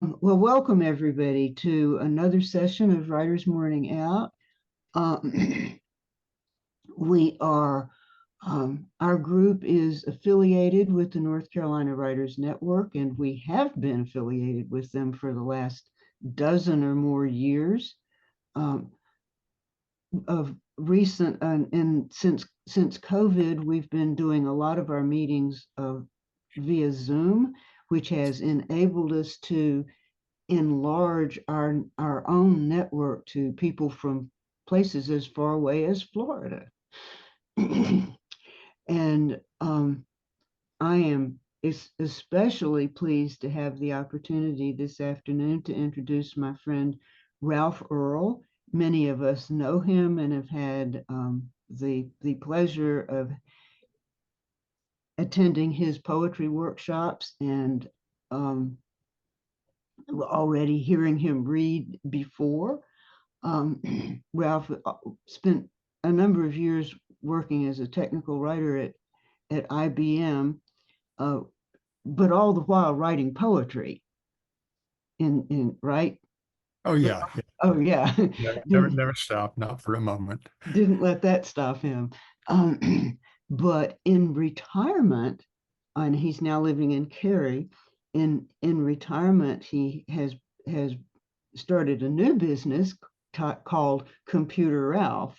Well, welcome everybody to another session of Writers Morning Out. Uh, we are, our group is affiliated with the North Carolina Writers Network, and we have been affiliated with them for the last dozen or more years. Um, of recent, and since COVID, we've been doing a lot of our meetings via Zoom, which has enabled us to enlarge our own network to people from places as far away as Florida. And I am especially pleased to have the opportunity this afternoon to introduce my friend Ralph Earle. Many of us know him and have had the pleasure of attending his poetry workshops and already hearing him read before. Ralph spent a number of years working as a technical writer at IBM, uh, but all the while writing poetry in right? Oh yeah, yeah, Oh yeah. yeah. Never, didn't never stop, not for a moment. didn't let that stop him. But in retirement, and he's now living in Cary, in retirement, he has started a new business called Computer Ralph.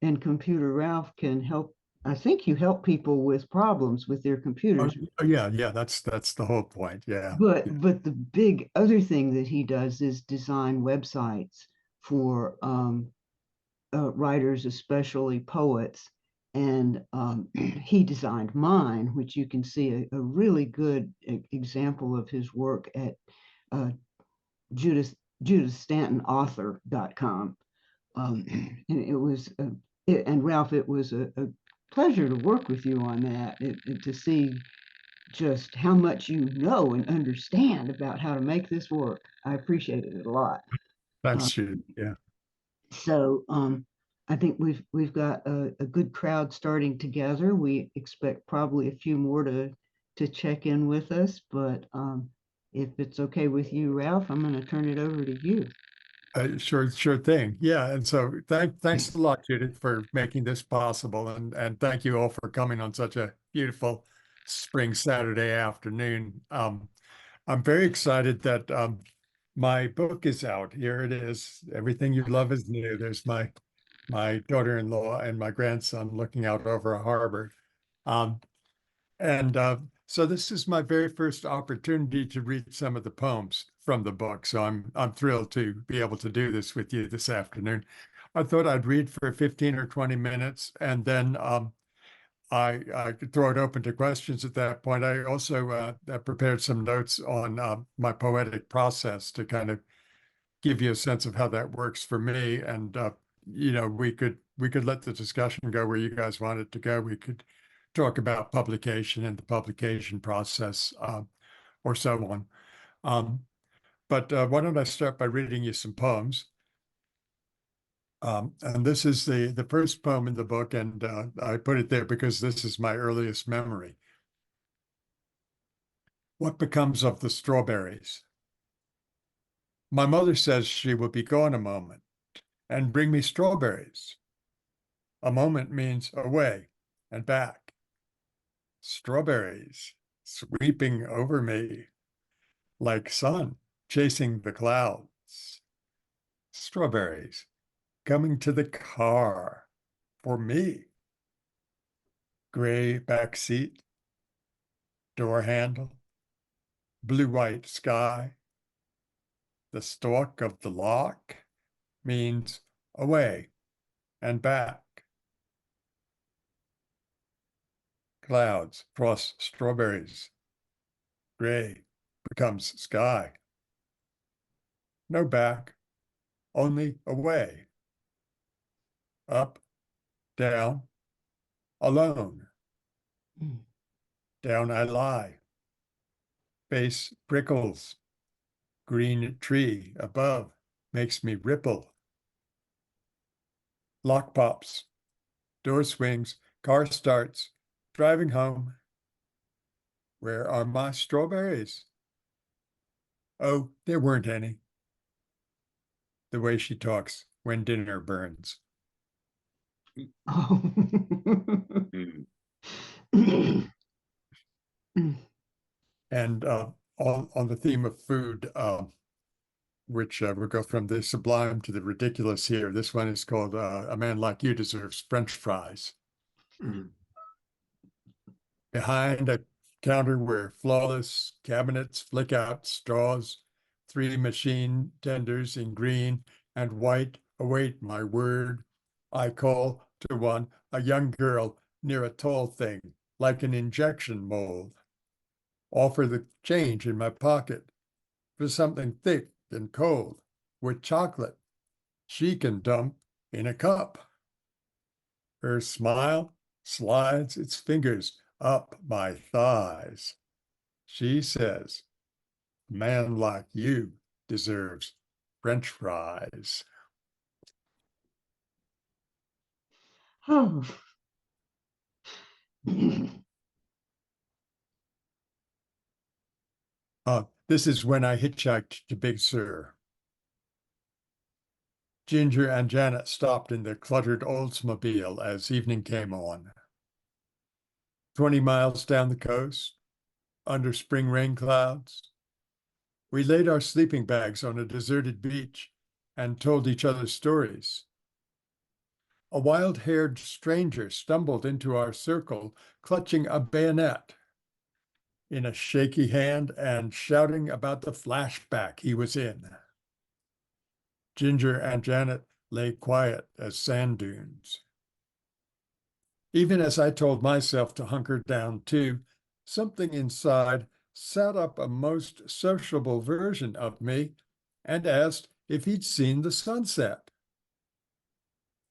And Computer Ralph can help. I think you help people with problems with their Oh, computers. oh, yeah, yeah. That's the whole point. Yeah, But yeah. but the big other thing that he does is design websites for writers, especially poets. And he designed mine, which you can see a really good example of his work at uh, Judith judithstantonauthor.com. And it was, and Ralph, it was a pleasure to work with you on that, to see just how much you know and understand about how to make this work. I appreciated it a lot. Uh, Thanks, Jude. Yeah. so I think we've got a good crowd starting together. We expect probably a few more to check in with us, but if it's okay with you, Ralph, I'm going to turn it over to you. Sure thing. Yeah, and so thanks a lot, Judith, for making this possible, and thank you all for coming on such a beautiful spring Saturday afternoon. I'm very excited that my book is out. Here it is. Everything you love is new. There's my daughter-in-law and my grandson looking out over a harbor. Um, And so this is my very first opportunity to read some of the poems from the book. So I'm thrilled to be able to do this with you this afternoon. I thought I'd read for 15 or 20 minutes, and then I could throw it open to questions at that point. I also prepared some notes on my poetic process to kind of give you a sense of how that works for me. And we could let the discussion go where you guys want it to go. We could talk about publication and the publication process, or so on. Um, but why don't I start by reading you some poems? And this is the first poem in the book, and I put it there because this is my earliest memory. What becomes of the strawberries? My mother says she will be gone a moment and bring me strawberries. A moment means away and back. Strawberries sweeping over me like sun chasing the clouds. Strawberries coming to the car for me. Gray back seat, door handle, blue-white sky. The stalk of the lock means away and back. Clouds cross strawberries. Gray becomes sky. No back, only away. Up, down, alone. Mm. Down I lie. Face prickles. Green tree above makes me ripple. Lock pops. Door swings. Car starts. Driving home. Where are my strawberries? Oh, there weren't any. The way she talks when dinner burns. Oh. And on the theme of food, which will go from the sublime to the ridiculous here. This one is called A Man Like You Deserves French Fries. Behind a counter where flawless cabinets flick out straws, three machine tenders in green and white await my word. I call to one, a young girl near a tall thing, like an injection mold. Offer the change in my pocket for something thick and cold with chocolate she can dump in a cup. Her smile slides its fingers up my thighs. She says, "A man like you deserves French fries." Oh. This is when I hitchhiked to Big Sur. Ginger and Janet stopped in their cluttered Oldsmobile as evening came on. 20 miles down the coast, under spring rain clouds, we laid our sleeping bags on a deserted beach and told each other stories. A wild-haired stranger stumbled into our circle, clutching a bayonet in a shaky hand and shouting about the flashback he was in. Ginger and Janet lay quiet as sand dunes. Even as I told myself to hunker down too, something inside sat up a most sociable version of me and asked if he'd seen the sunset.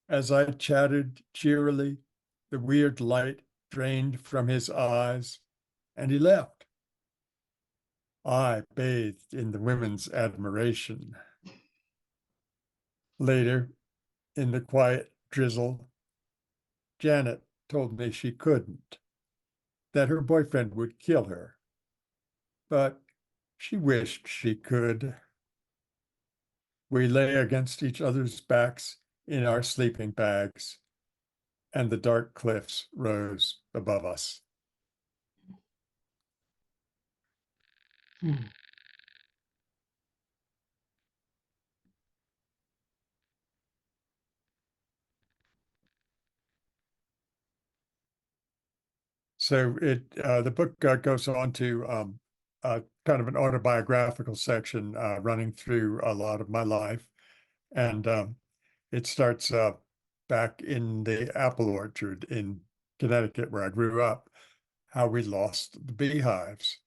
As I chatted cheerily, the weird light drained from his eyes, and he left. I bathed in the women's admiration. Later, in the quiet drizzle, Janet told me she couldn't, that her boyfriend would kill her. But she wished she could. We lay against each other's backs in our sleeping bags, and the dark cliffs rose above us. So the book goes on to kind of an autobiographical section running through a lot of my life, and it starts back in the apple orchard in Connecticut, where I grew up, how we lost the beehives.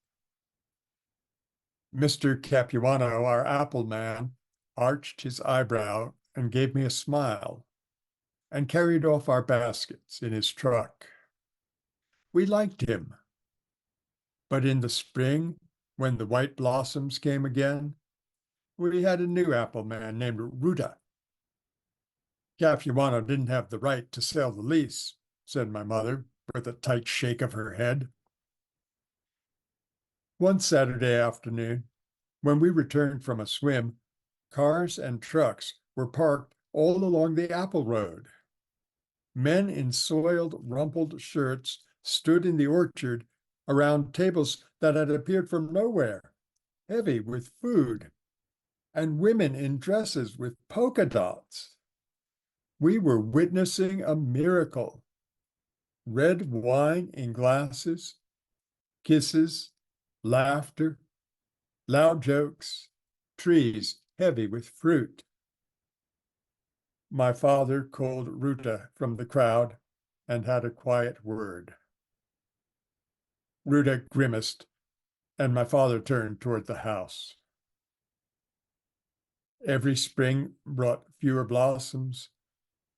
Mr. Capuano, our apple man, arched his eyebrow and gave me a smile and carried off our baskets in his truck. We liked him. But in the spring, when the white blossoms came again, we had a new apple man named Ruta. Capuano didn't have the right to sell the lease, said my mother, with a tight shake of her head. One Saturday afternoon, when we returned from a swim, cars and trucks were parked all along the apple road. Men in soiled, rumpled shirts stood in the orchard around tables that had appeared from nowhere, heavy with food, and women in dresses with polka dots. We were witnessing a miracle. Red wine in glasses, kisses, laughter, loud jokes, trees heavy with fruit. My father called Ruta from the crowd and had a quiet word. Ruta grimaced, and my father turned toward the house. Every spring brought fewer blossoms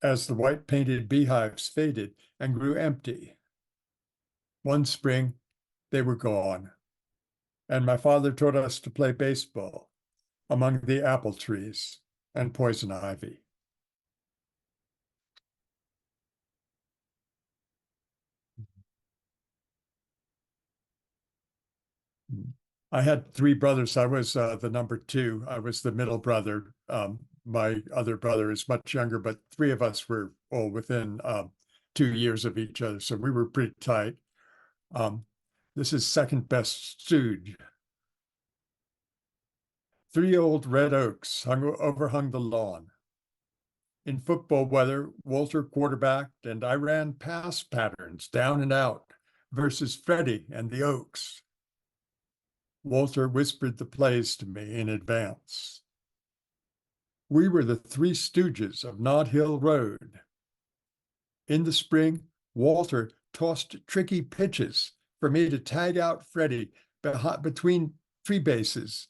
as the white painted beehives faded and grew empty. One spring, they were gone, and my father taught us to play baseball among the apple trees and poison ivy. I had three brothers. I was the number two. I was the middle brother. My other brother is much younger, but three of us were all within 2 years of each other. So we were pretty tight. Um, this is second best stooge. Three old red oaks overhung the lawn. In football weather, Walter quarterbacked, and I ran pass patterns down and out versus Freddie and the Oaks. Walter whispered the plays to me in advance. We were the Three Stooges of Nod Hill Road. In the spring, Walter tossed tricky pitches for me to tag out Freddie between tree bases.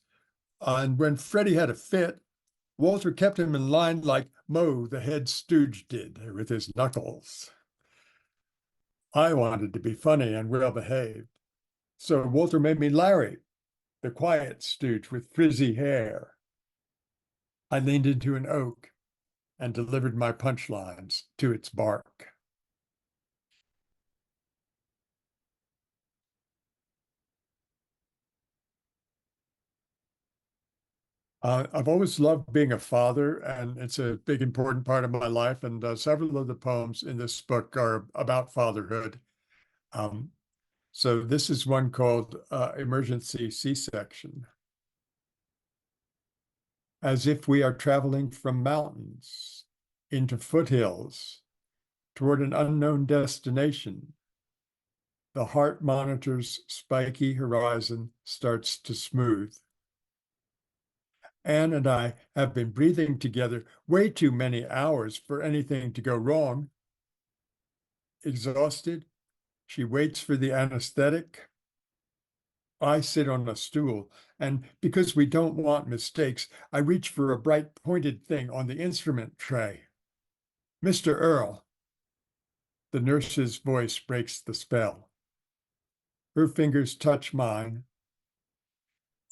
And when Freddie had a fit, Walter kept him in line like Mo, the head stooge, did with his knuckles. I wanted to be funny and well behaved, so Walter made me Larry, the quiet stooge with frizzy hair. I leaned into an oak and delivered my punchlines to its bark. I've always loved being a father, and it's a big, important part of my life. And several of the poems in this book are about fatherhood. Um, so this is one called Emergency C-Section. As if we are traveling from mountains into foothills toward an unknown destination, the heart monitor's spiky horizon starts to smooth. Anne and I have been breathing together way too many hours for anything to go wrong. Exhausted, she waits for the anesthetic. I sit on a stool, and because we don't want mistakes, I reach for a bright pointed thing on the instrument tray. Mr. Earle. The nurse's voice breaks the spell. Her fingers touch mine.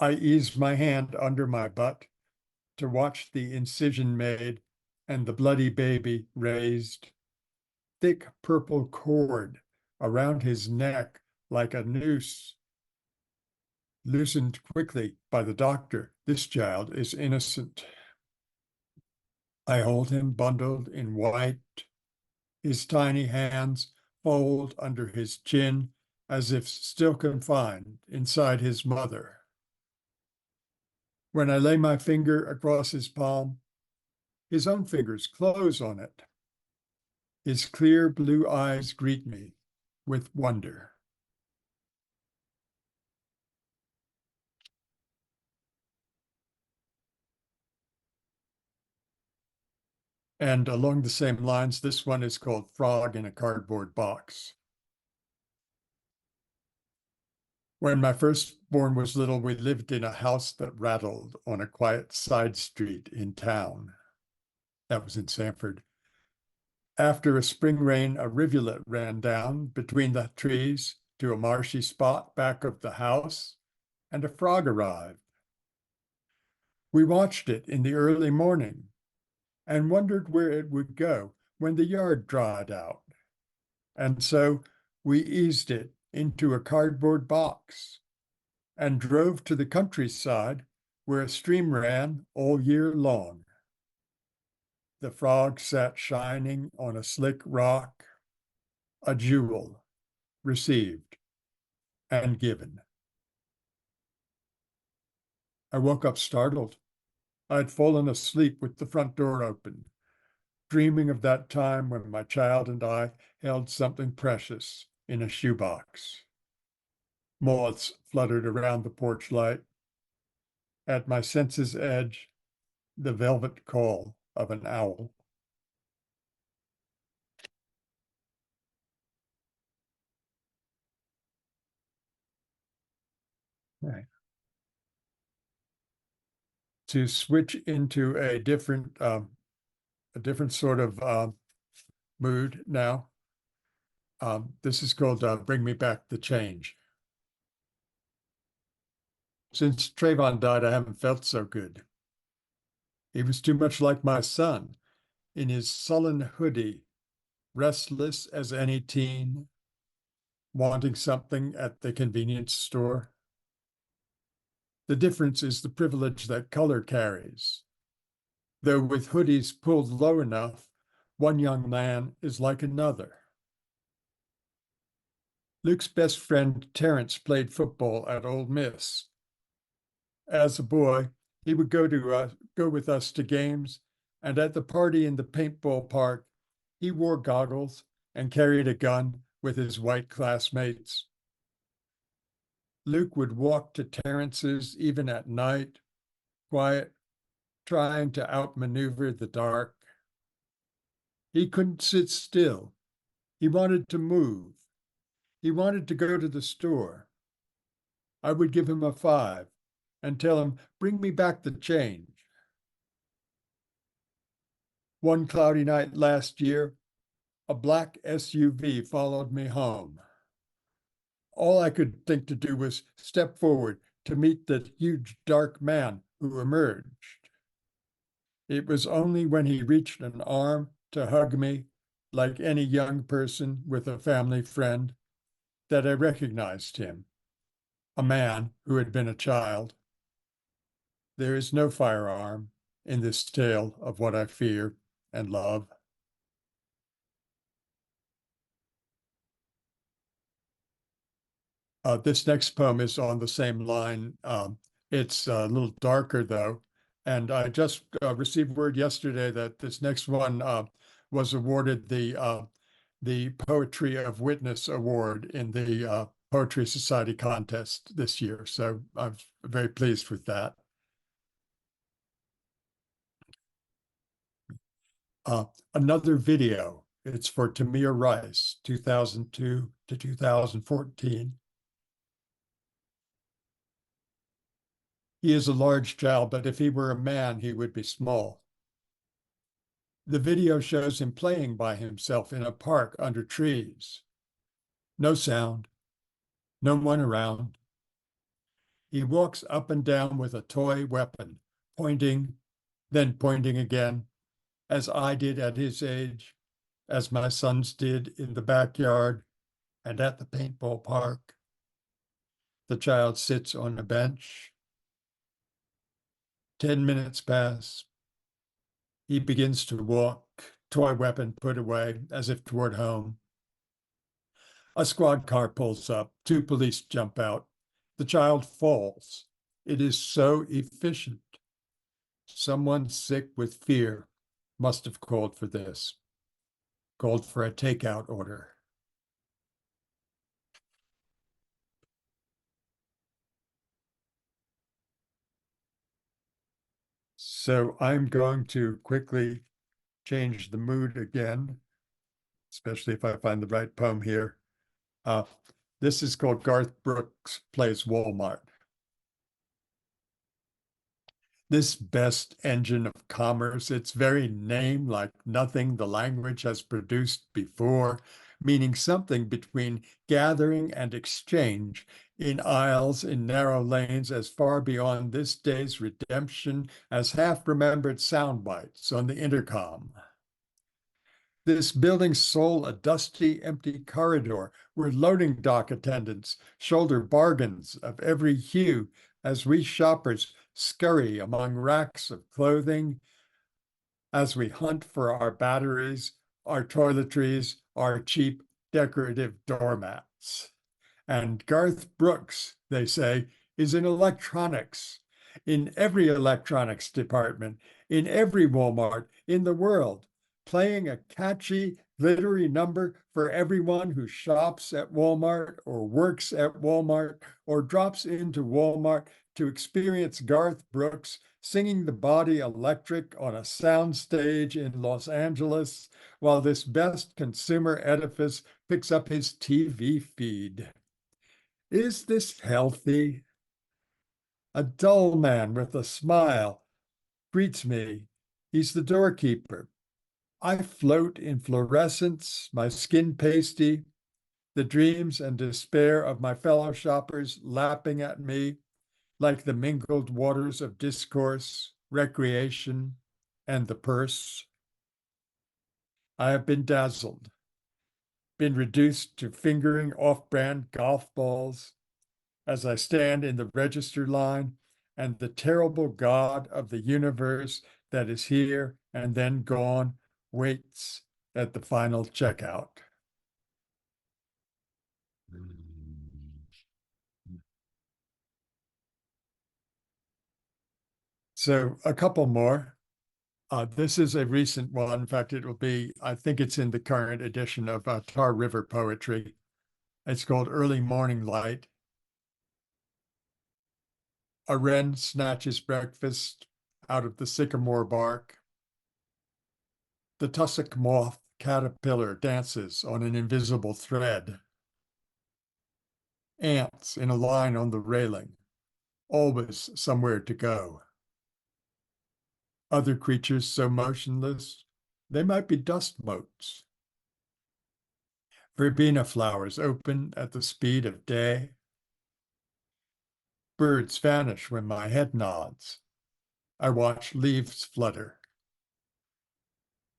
I ease my hand under my butt to watch the incision made and the bloody baby raised. Thick purple cord around his neck like a noose. Loosened quickly by the doctor, this child is innocent. I hold him bundled in white. His tiny hands fold under his chin as if still confined inside his mother. When I lay my finger across his palm, his own fingers close on it. His clear blue eyes greet me with wonder. And along the same lines, this one is called Frog in a Cardboard Box. When my firstborn was little, we lived in a house that rattled on a quiet side street in town. That was in Sanford. After a spring rain, a rivulet ran down between the trees to a marshy spot back of the house, and a frog arrived. We watched it in the early morning and wondered where it would go when the yard dried out. And so we eased it into a cardboard box and drove to the countryside where a stream ran all year long. The frog sat shining on a slick rock, a jewel received and given. I woke up startled. I'd fallen asleep with the front door open, dreaming of that time when my child and I held something precious in a shoebox. Moths fluttered around the porch light. At my senses' edge, the velvet call of an owl. Right. To switch into a different sort of mood now. This is called Bring Me Back the Change. Since Trayvon died, I haven't felt so good. He was too much like my son in his sullen hoodie, restless as any teen, wanting something at the convenience store. The difference is the privilege that color carries. Though with hoodies pulled low enough, one young man is like another. Luke's best friend Terrence played football at Ole Miss. As a boy, he would go with us to games, and at the party in the paintball park, he wore goggles and carried a gun with his white classmates. Luke would walk to Terrence's even at night, quiet, trying to outmaneuver the dark. He couldn't sit still. He wanted to move. He wanted to go to the store. I would give him a 5 and tell him, bring me back the change. One cloudy night last year, a black SUV followed me home. All I could think to do was step forward to meet the huge dark man who emerged. It was only when he reached an arm to hug me, like any young person with a family friend, that I recognized him, a man who had been a child. There is no firearm in this tale of what I fear and love. This next poem is on the same line. It's a little darker, though. And I just received word yesterday that this next one was awarded the Poetry of Witness Award in the Poetry Society contest this year. So I'm very pleased with that. Another video. It's for Tamir Rice, 2002 to 2014. He is a large child, but if he were a man, he would be small. The video shows him playing by himself in a park under trees. No sound, no one around. He walks up and down with a toy weapon, pointing, then pointing again, as I did at his age, as my sons did in the backyard and at the paintball park. The child sits on a bench. 10 minutes pass. He begins to walk, toy weapon put away, as if toward home. A squad car pulls up. 2 police jump out. The child falls. It is so efficient. Someone sick with fear must have called for this, called for a takeout order. So I'm going to quickly change the mood again, especially if I find the right poem here. This is called Garth Brooks Plays Walmart. This best engine of commerce, its very name, like nothing the language has produced before, meaning something between gathering and exchange in aisles, in narrow lanes, as far beyond this day's redemption as half-remembered sound bites on the intercom. This building's soul a dusty, empty corridor where loading dock attendants shoulder bargains of every hue as we shoppers scurry among racks of clothing, as we hunt for our batteries, our toiletries, our cheap decorative doormats. And Garth Brooks, they say, is in electronics, in every electronics department, in every Walmart in the world, playing a catchy, glittery number for everyone who shops at Walmart or works at Walmart or drops into Walmart to experience Garth Brooks singing the Body Electric on a soundstage in Los Angeles while this best consumer edifice picks up his TV feed. Is this healthy? A dull man with a smile greets me. He's the doorkeeper. I float in fluorescence, my skin pasty, the dreams and despair of my fellow shoppers lapping at me like the mingled waters of discourse, recreation, and the purse. I have been dazzled, been reduced to fingering off-brand golf balls as I stand in the register line and the terrible God of the universe that is here and then gone waits at the final checkout. So a couple more. This is a recent one. In fact, it will be, I think it's in the current edition of Tar River Poetry. It's called Early Morning Light. A wren snatches breakfast out of the sycamore bark. The tussock moth caterpillar dances on an invisible thread. Ants in a line on the railing, always somewhere to go. Other creatures so motionless, they might be dust motes. Verbena flowers open at the speed of day. Birds vanish when my head nods. I watch leaves flutter.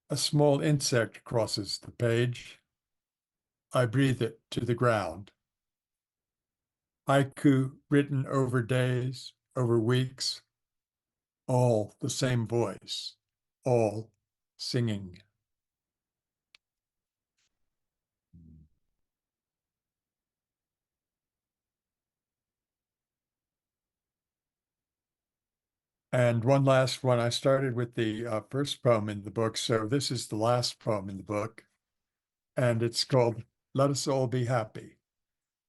A small insect crosses the page. I breathe it to the ground. Haiku written over days, over weeks, all the same voice, all singing. And one last one. I started with the first poem in the book, so this is the last poem in the book, and it's called "Let Us All Be Happy."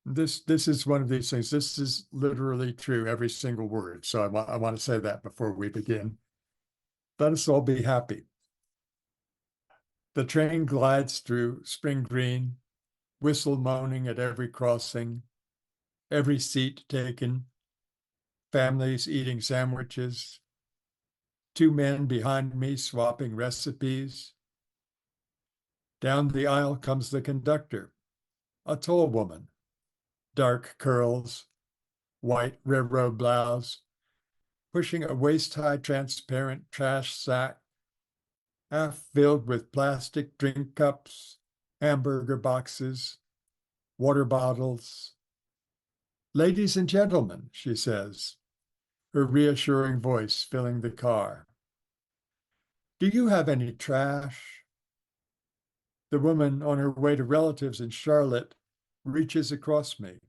This is one of these things. This is literally true, every single word. So I want to say that before we begin. Let us all be happy. The train glides through spring green, whistle moaning at every crossing, every seat taken, families eating sandwiches, two men behind me swapping recipes. Down the aisle comes the conductor, a tall woman, dark curls, white railroad blouse, pushing a waist-high transparent trash sack, half filled with plastic drink cups, hamburger boxes, water bottles. Ladies and gentlemen, she says, her reassuring voice filling the car. Do you have any trash? The woman on her way to relatives in Charlotte reaches across me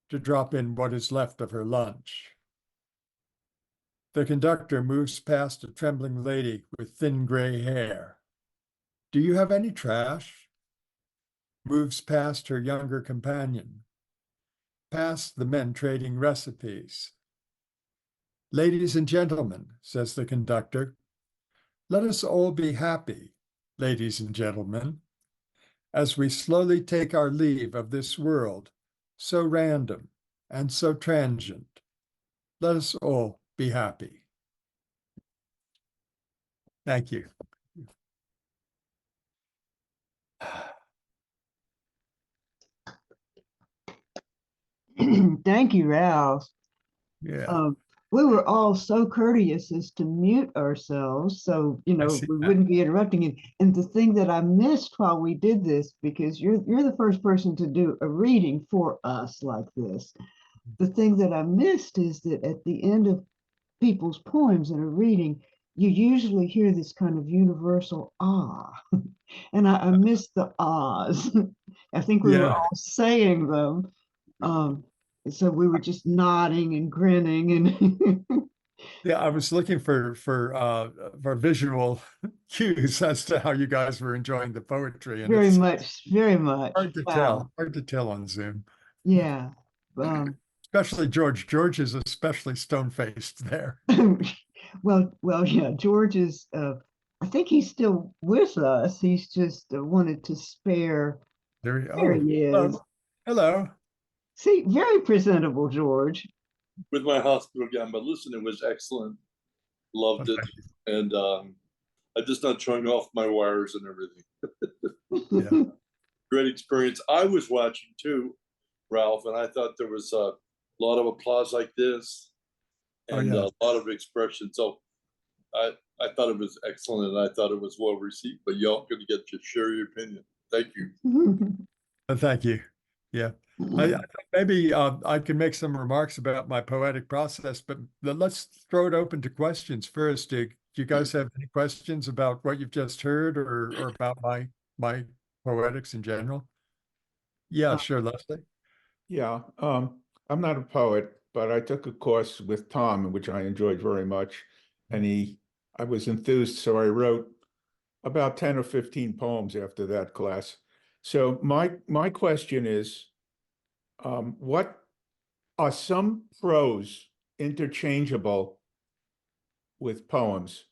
to drop in what is left of her lunch. The conductor moves past a trembling lady with thin gray hair. Do you have any trash? Moves past her younger companion, past the men trading recipes. Ladies and gentlemen, says the conductor, let us all be happy, ladies and gentlemen, as we slowly take our leave of this world, so random and so transient. Let us all be happy. Thank you. Thank you, Ralph. Yeah, Um, we were all so courteous as to mute ourselves so I see we that. wouldn't be interrupting you. And the thing that I missed while we did this, because you're the first person to do a reading for us like this. The thing that I missed is that at the end of people's poems in a reading, you usually hear this kind of universal ah. And I missed the ahs. I think we were Yeah, all saying them. Um, so we were just nodding and grinning and yeah. I was looking for visual cues as to how you guys were enjoying the poetry, and very it's much, very much. Wow. hard to tell on Zoom. Yeah. Um, Especially George. George is especially stone-faced there. well, yeah, George is, I think he's still with us. He's just wanted to spare. There Oh, he is. hello. Hello. See, very presentable, George. With my hospital gown, but listen, it was excellent. Loved it. Thank you. And I just not showing off my wires and everything. Yeah. Great experience. I was watching too, Ralph, and I thought there was a lot of applause like this Oh, and yeah. a lot of expression. So I thought it was excellent and I thought it was well received, but y'all going to get to share your opinion. Thank you. Thank you. Yeah. I think maybe I can make some remarks about my poetic process, but let's throw it open to questions first. Do you guys have any questions about what you've just heard or about my poetics in general? Yeah, sure, Leslie. Yeah, I'm not a poet, but I took a course with Tom, which I enjoyed very much. And I was enthused, so I wrote about 10 or 15 poems after that class. So my question is, what are some prose interchangeable with poems?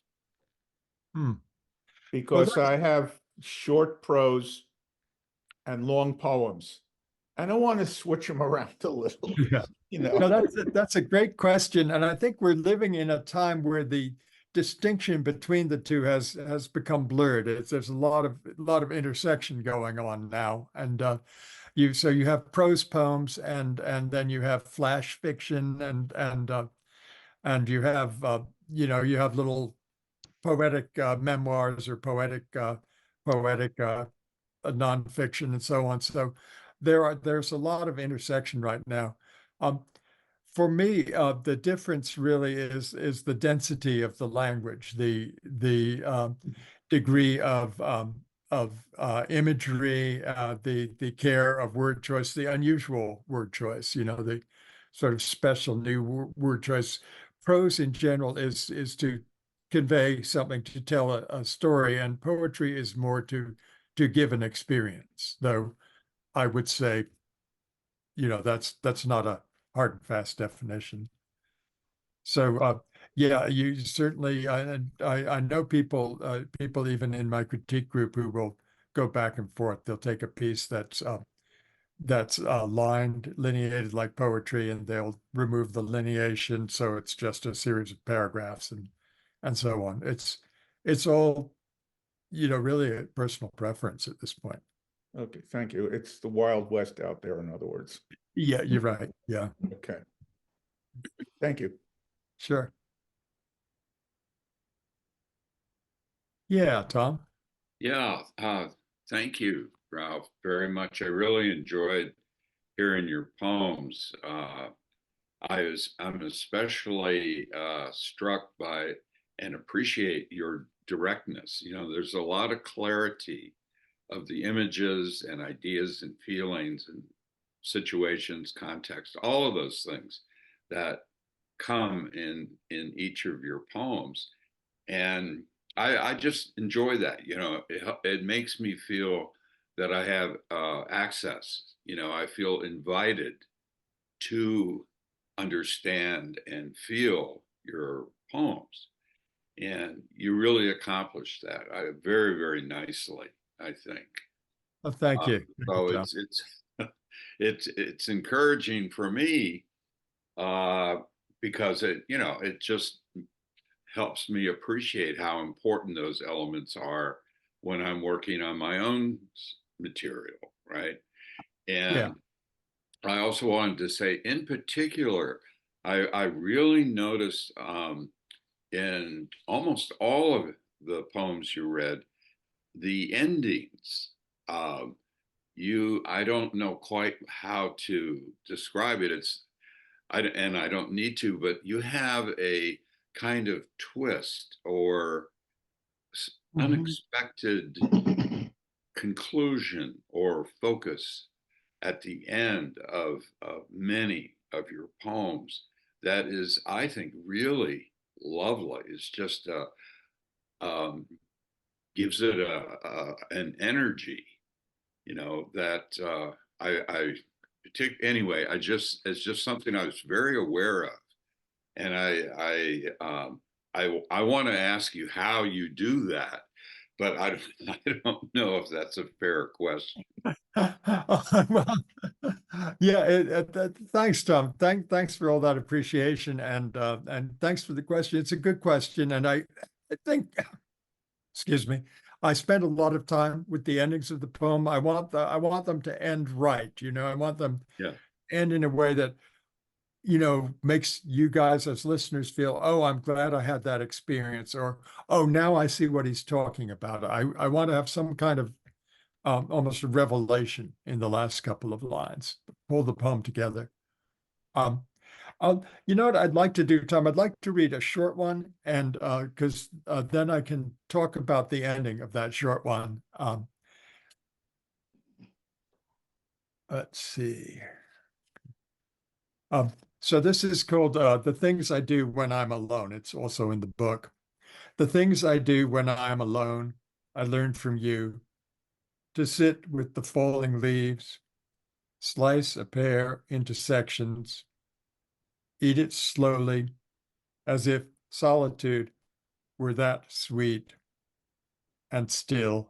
Hmm. Well, Because I have short prose and long poems, and I want to switch them around a little, yeah. you know. No, that's a great question, and I think we're living in a time where the distinction between the two has become blurred. There's a lot of intersection going on now, and you have prose poems, and then you have flash fiction, and you have you have little poetic memoirs or poetic nonfiction and so on. So there's a lot of intersection right now. Um, for me, the difference really is the density of the language, the degree of imagery, the care of word choice, the unusual word choice. The sort of special new word choice. Prose in general is to convey something, to tell a story, and poetry is more to give an experience. Though I would say, that's not a hard and fast definition. So yeah, you certainly I know people even in my critique group who will go back and forth. They'll take a piece that's lined, lineated like poetry, and they'll remove the lineation, so it's just a series of paragraphs and so on. It's all, really a personal preference at this point. Okay, thank you. It's the Wild West out there, in other words. Yeah, you're right. Yeah, Okay, thank you. sure. Yeah, Tom. Yeah, thank you, Ralph, very much. I really enjoyed hearing your poems. I'm especially struck by and appreciate your directness. There's a lot of clarity of the images and ideas and feelings and situations, context, all of those things that come in each of your poems. And I just enjoy that. It makes me feel that I have access. I feel invited to understand and feel your poems, and you really accomplished that very, very nicely, I think. Oh, thank you. Thank So you, Tom. it's encouraging for me uh, because it just helps me appreciate how important those elements are when I'm working on my own material, right? Yeah. And I also wanted to say, in particular, I really noticed in almost all of the poems you read, the endings. Um, I don't know quite how to describe it. And I don't need to, but you have a kind of twist or unexpected conclusion or focus at the end of many of your poems that is, I think, really lovely. It's just um, gives it an energy, that anyway. It's just something I was very aware of, and I want to ask you how you do that, but I don't know if that's a fair question. Well, yeah, thanks, Tom. Thanks for all that appreciation, and thanks for the question. It's a good question, and I think, excuse me, I spent a lot of time with the endings of the poem. I want them to end right. I want them Yeah. end in a way that makes you guys as listeners feel, oh, I'm glad I had that experience, or oh, now I see what he's talking about. I want to have some kind of almost a revelation in the last couple of lines. Pull the poem together. Um, you know what I'd like to do, Tom? I'd like to read a short one, and because then I can talk about the ending of that short one. Let's see. So this is called The Things I Do When I'm Alone. It's also in the book. The things I do when I'm alone, I learned from you. To sit with the falling leaves, slice a pear into sections, eat it slowly, as if solitude were that sweet and still.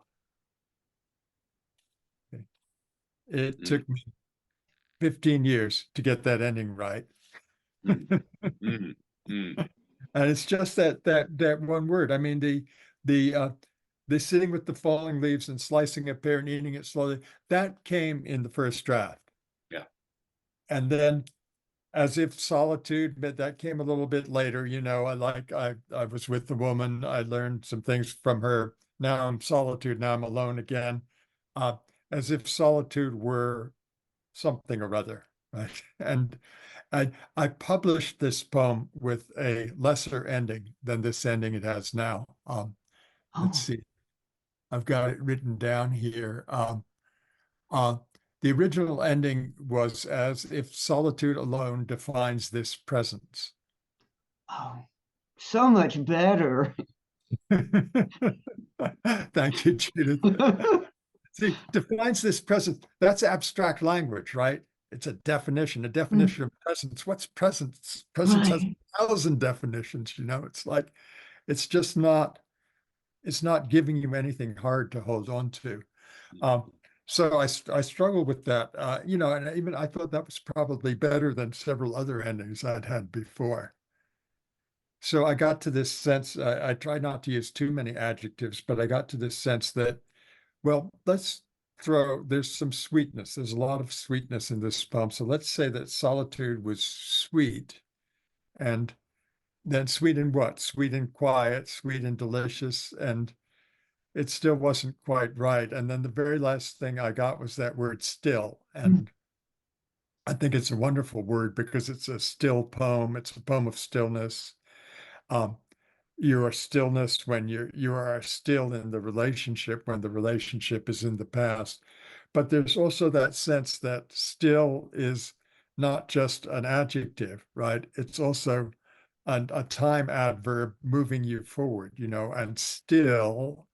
It took me 15 years to get that ending right. And it's just that one word. I mean, the sitting with the falling leaves and slicing a pear and eating it slowly, that came in the first draft. Yeah. And then as if solitude, but that came a little bit later. I was with the woman, I learned some things from her. Now I'm solitude, now I'm alone again. Uh, as if solitude were something or other, right? And I published this poem with a lesser ending than this ending it has now. Let's Oh, see. I've got it written down here. Uh, the original ending was as if solitude alone defines this presence. oh, so much better. Thank you, Judith. See, defines this presence. That's abstract language, right? It's a definition of presence. What's presence? Presence has Right. 1,000 definitions, It's like, it's just not, it's not giving you anything hard to hold on to. So I struggled with that, and even I thought that was probably better than several other endings I'd had before. So I got to this sense, I try not to use too many adjectives, but I got to this sense that, well, there's some sweetness. There's a lot of sweetness in this poem. So let's say that solitude was sweet. And then sweet and what? Sweet and quiet, sweet and delicious. And it still wasn't quite right. And then the very last thing I got was that word still. And I think it's a wonderful word because it's a still poem. It's a poem of stillness. Um, you are stillness when you are still in the relationship, when the relationship is in the past. But there's also that sense that still is not just an adjective, right? It's also a time adverb moving you forward, and still,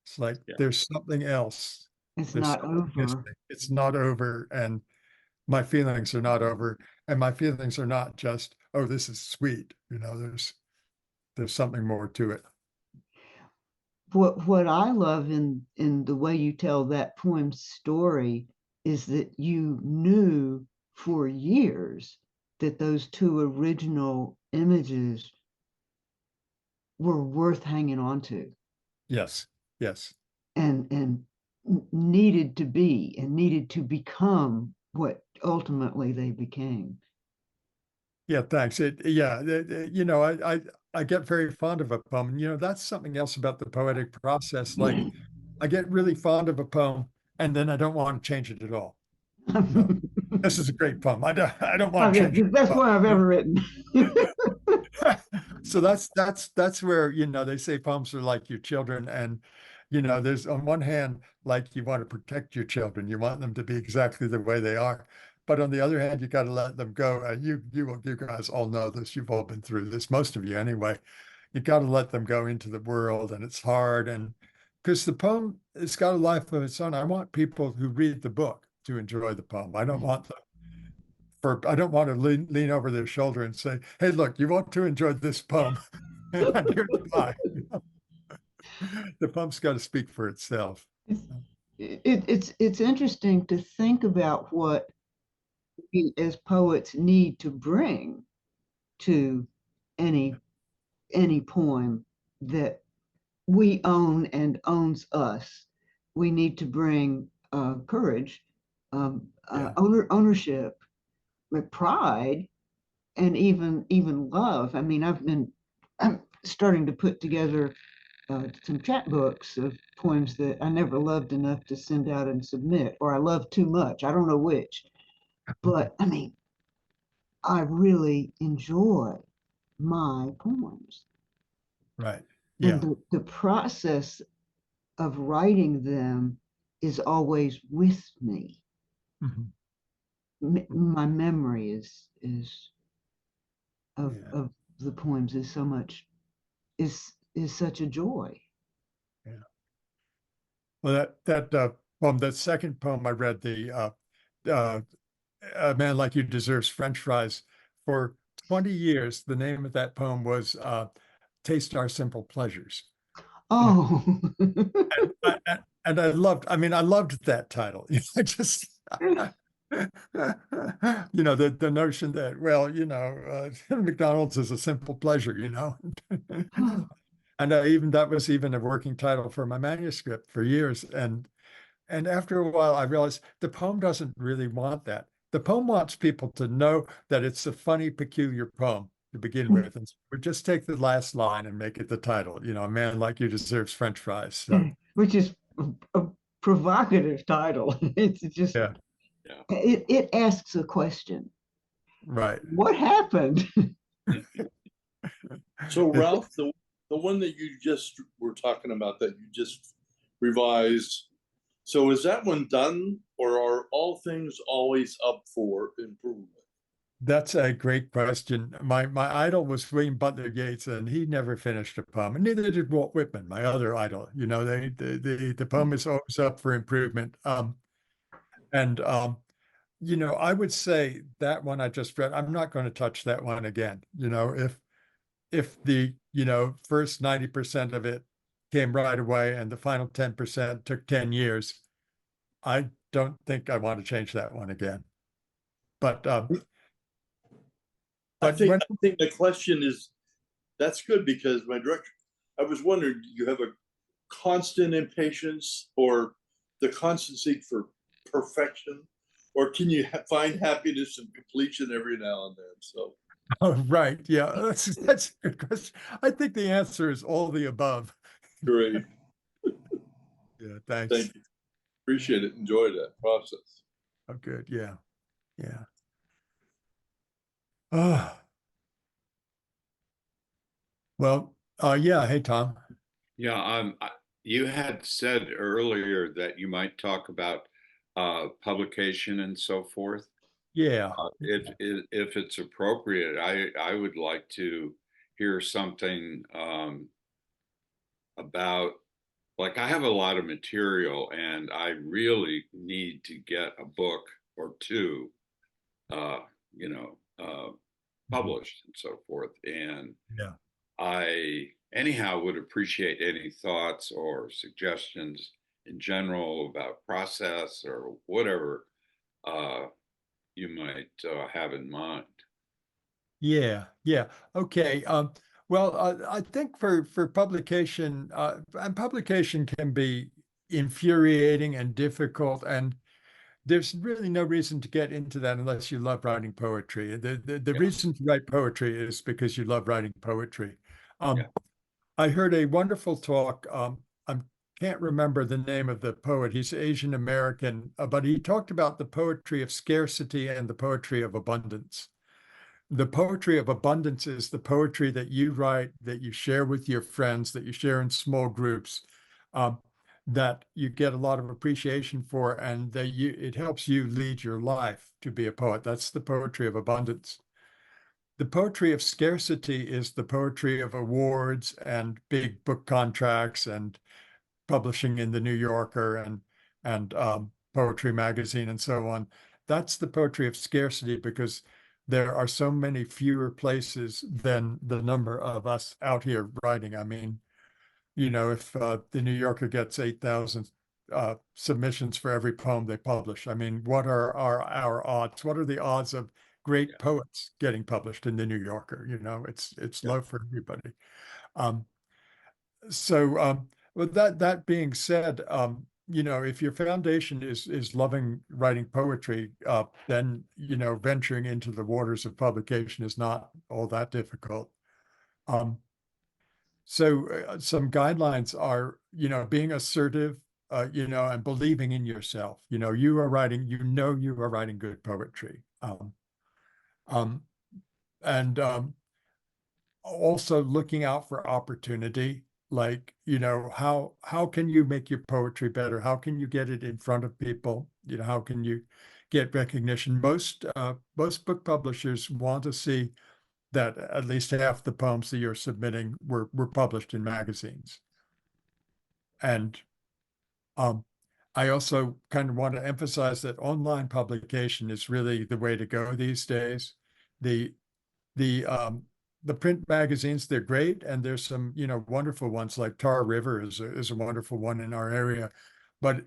it's like Yeah. there's something else. It's There's not something missing. over. It's not over, and my feelings are not over, and my feelings are not just, oh, this is sweet. There's something more to it. What I love in the way you tell that poem's story is that you knew for years that those two original images were worth hanging on to Yes, yes. and needed to be and needed to become what ultimately they became. Yeah, thanks. I get very fond of a poem. That's something else about the poetic process. Like, I get really fond of a poem, and then I don't want to change it at all. This is a great poem. I don't want Oh, to yeah, change it the best at all. one I've ever written. So that's where, they say poems are like your children. And, there's on one hand, like you want to protect your children, you want them to be exactly the way they are. But on the other hand, you got to let them go. You guys all know this. You've all been through this, most of you anyway. You got to let them go into the world, and it's hard. And because the poem, it's got a life of its own. I want people who read the book to enjoy the poem. I don't want to lean over their shoulder and say, "Hey, look, you want to enjoy this poem, and here's why." The poem's got to speak for itself. It's interesting to think about what we as poets need to bring to any any poem that we own and owns us. We need to bring courage, Yeah, ownership, pride, and even love. I mean, I'm starting to put together some chapbooks of poems that I never loved enough to send out and submit, or I loved too much. I don't know which. But I mean, I really enjoy my poems. Right. And Yeah. the process of writing them is always with me. Mhm. My memory is Yeah. of the poems is so much is such a joy. Yeah. Well, that poem, that second poem I read, the uh, A Man Like You Deserves French Fries. For 20 years, the name of that poem was Taste Our Simple Pleasures. Oh, And I loved, I mean, I loved that title. I just, the notion that, well, McDonald's is a simple pleasure, And even that was even a working title for my manuscript for years. And after a while, I realized the poem doesn't really want that. The poem wants people to know that it's a funny, peculiar poem to begin with. And so we just take the last line and make it the title. A man like you deserves French fries. So, which is a provocative title. It's just yeah, Yeah. it asks a question. right. What happened? So It- Ralph, the one that you just were talking about that you just revised, so is that one done or are all things always up for improvement? that's a great question. My idol was William Butler Yeats, and he never finished a poem, and neither did Walt Whitman, my other idol. The poem is always up for improvement. And I would say that one I just read, I'm not going to touch that one again. If the, first 90% of it came right away and the final 10% took 10 years, I don't think I want to change that one again. But I but think when I think the question is that's good because my director, I was wondering, do you have a constant impatience or the constant seek for perfection, or can you find happiness and completion every now and then? So oh, right, yeah, that's a good question. I think the answer is all the above. great, Yeah, thanks. thank you, appreciate it, enjoy that process. Oh, good. Yeah, yeah. Oh, well, yeah. Hey, Tom. Yeah, you had said earlier that you might talk about publication and so forth. Yeah. If it's appropriate, I would like to hear something about, like, I have a lot of material and I really need to get a book or two, uh, you know, uh, Mhm. published and so forth. And Yeah. I, anyhow, would appreciate any thoughts or suggestions in general about process or whatever uh, you might have in mind. Yeah, yeah. Okay. Well, I think for publication, and publication can be infuriating and difficult, and there's really no reason to get into that unless you love writing poetry. The Yeah, reason to write poetry is because you love writing poetry. yeah, Um, I heard a wonderful talk. I can't remember the name of the poet. He's Asian American, but he talked about the poetry of scarcity and the poetry of abundance. The poetry of abundance is the poetry that you write, that you share with your friends, that you share in small groups, um, that you get a lot of appreciation for, and that it helps you lead your life to be a poet. That's the poetry of abundance. The poetry of scarcity is the poetry of awards and big book contracts and publishing in the New Yorker and Poetry Magazine and so on. That's the poetry of scarcity because there are so many fewer places than the number of us out here writing. I mean, if the New Yorker gets 8,000 submissions for every poem they publish, I mean, what are our odds? What are the odds of yeah, great poets getting published in the New Yorker? It's yeah, low for everybody. Um, so, with that being said, if your foundation is loving writing poetry, then venturing into the waters of publication is not all that difficult. Um, some guidelines are, being assertive, and believing in yourself. You are writing, you are writing good poetry. And also looking out for opportunity, like, how can you make your poetry better? How can you get it in front of people? How can you get recognition? Most book publishers want to see that at least half the poems that you're submitting were published in magazines. And I also kind of want to emphasize that online publication is really the way to go these days. The the print magazines, they're great, and there's some wonderful ones, like Tar River is a wonderful one in our area, but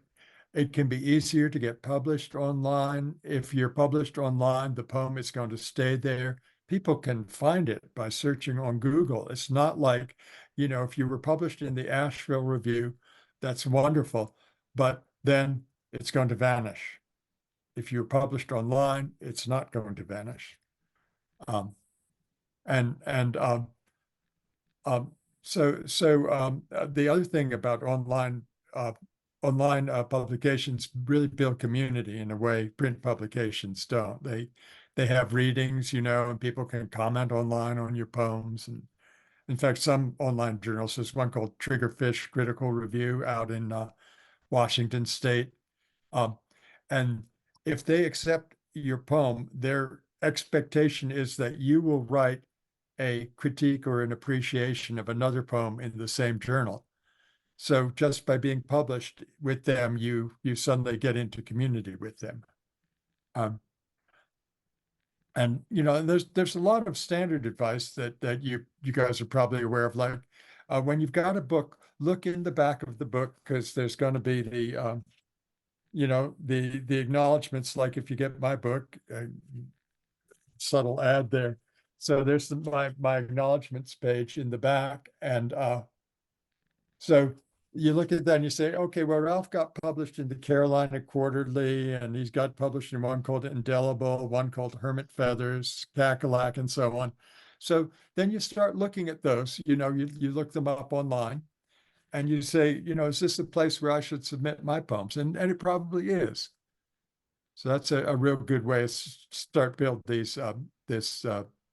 it can be easier to get published online. If you're published online, the poem is going to stay there. People can find it by searching on Google. It's not like, if you were published in the Asheville Review, that's wonderful, but then it's going to vanish. If you're published online, it's not going to vanish. The other thing about online publications really build community in a way print publications don't. They have readings, and people can comment online on your poems. And in fact, some online journals, there's one called Triggerfish Critical Review out in Washington State. And if they accept your poem, their expectation is that you will write a critique or an appreciation of another poem in the same journal. So just by being published with them, you suddenly get into community with them. And there's a lot of standard advice that you guys are probably aware of, like when you've got a book, look in the back of the book, because there's going to be the the acknowledgments, like if you get my book, subtle ad there. So there's my acknowledgments page in the back. And so you look at that and you say, okay, well, Ralph got published in the Carolina Quarterly, and he's got published in one called Indelible, one called Hermit Feathers, Cackalack, and so on. So then you start looking at those, you look them up online, and you say, is this a place where I should submit my poems? And it probably is. So that's a real good way to start build this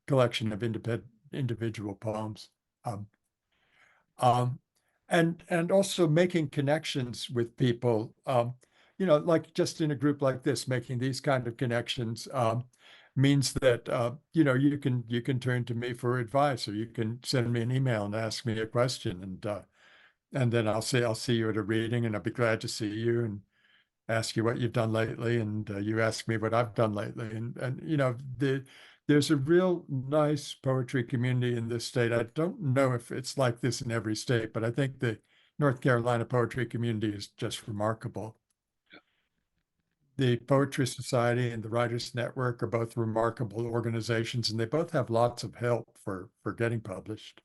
collection of individual poems. And also making connections with people, like just in a group like this, making these kind of connections means that you can turn to me for advice, or you can send me an email and ask me a question, and then I'll see you at a reading, and I'll be glad to see you and ask you what you've done lately, and you ask me what I've done lately, and there's a real nice poetry community in this state. I don't know if it's like this in every state, but I think the North Carolina poetry community is just remarkable. The Poetry Society and the Writers Network are both remarkable organizations, and they both have lots of help for getting published.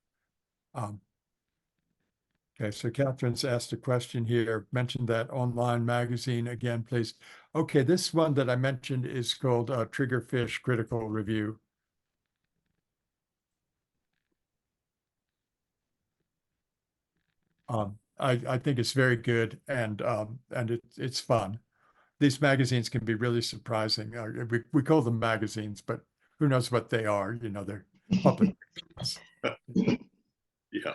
Okay, so Catherine's asked a question here, mentioned that online magazine again, please. Okay, this one that I mentioned is called Triggerfish Critical Review. I think it's very good, and it's fun. These magazines can be really surprising. We call them magazines, but who knows what they are? They're public. Yeah.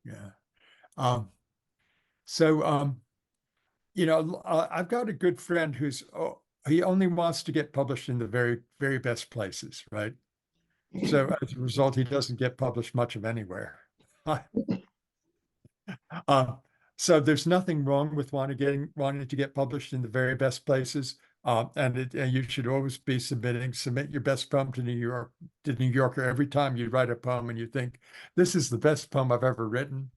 Yeah. I've got a good friend he only wants to get published in the very, very best places, right? So as a result, he doesn't get published much of anywhere. So there's nothing wrong with wanting to get published in the very best places. And you should always be submit your best poem to New Yorker every time you write a poem and you think, this is the best poem I've ever written.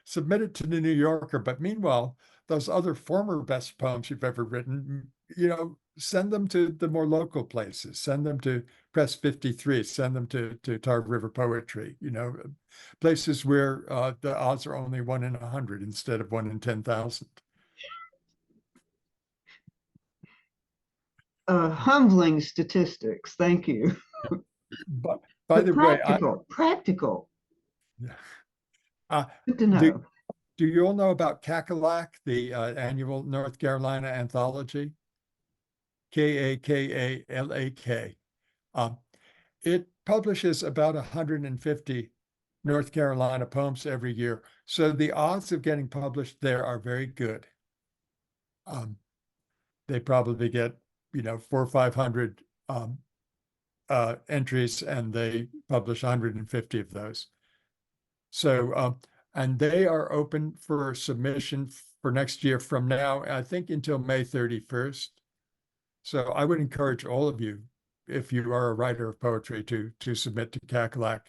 Submit it to the New Yorker. But meanwhile, those other former best poems you've ever written, send them to the more local places. Send them to Press 53. Send them to Tar River Poetry. Places where the odds are only 1 in 100 instead of 1 in 10,000. Humbling statistics. Thank you. But by the way, practical. Yeah. Good to Do, know. do you all know about Kakalak, the annual North Carolina anthology? Kakalak. Um, it publishes about 150 North Carolina poems every year. So the odds of getting published there are very good. They probably get, 400 or 500 entries, and they publish 150 of those. So, and they are open for submission for next year from now, I think, until May 31st. So I would encourage all of you, if you are a writer of poetry, to submit to Kakalak.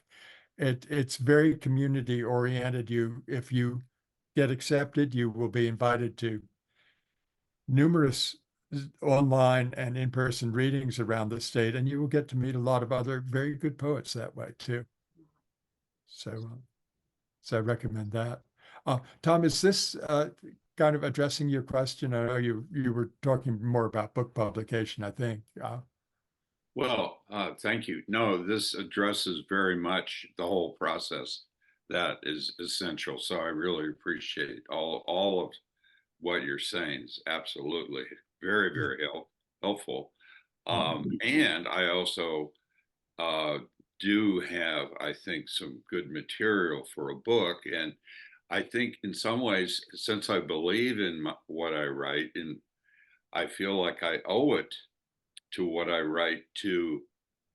It's very community oriented. If you get accepted, you will be invited to numerous online and in-person readings around the state, and you will get to meet a lot of other very good poets that way too. So I recommend that. Tom, is this kind of addressing your question? I know you were talking more about book publication, I think. Well, thank you. No, this addresses very much the whole process that is essential. So I really appreciate all of what you're saying. Is absolutely very, very helpful. And I also do have, I think, some good material for a book. And I think in some ways, since I believe in what I write, and I feel like I owe it to what I write to,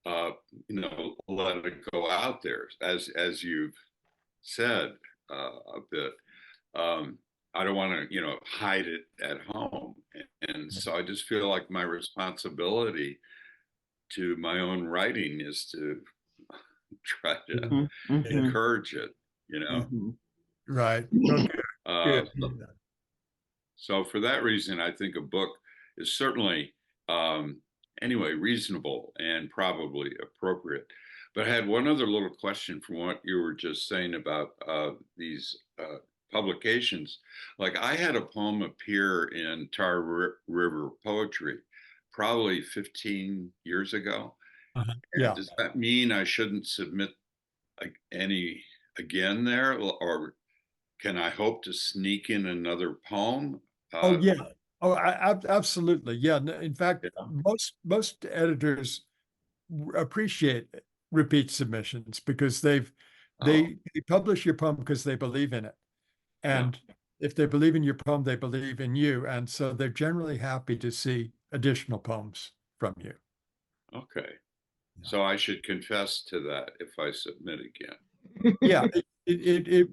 let it go out there, as you've said a bit. I don't want to, hide it at home, and so I just feel like my responsibility to my own writing is to try to Mhm, mhm, encourage it. mhm. Right. Okay. Uh, Good. so for that reason, I think a book is certainly, anyway, reasonable and probably appropriate. But I had one other little question from what you were just saying about these publications. Like I had a poem appear in River Poetry probably 15 years ago. And Yeah. does that mean I shouldn't submit any again there, or can I hope to sneak in another poem? Oh, yeah. Oh, absolutely. Yeah. In fact, Yeah. most editors appreciate repeat submissions because they Oh, publish your poem because they believe in it. yeah. And if they believe in your poem, they believe in you. And so they're generally happy to see additional poems from you. Okay. So I should confess to that if I submit again. Yeah, it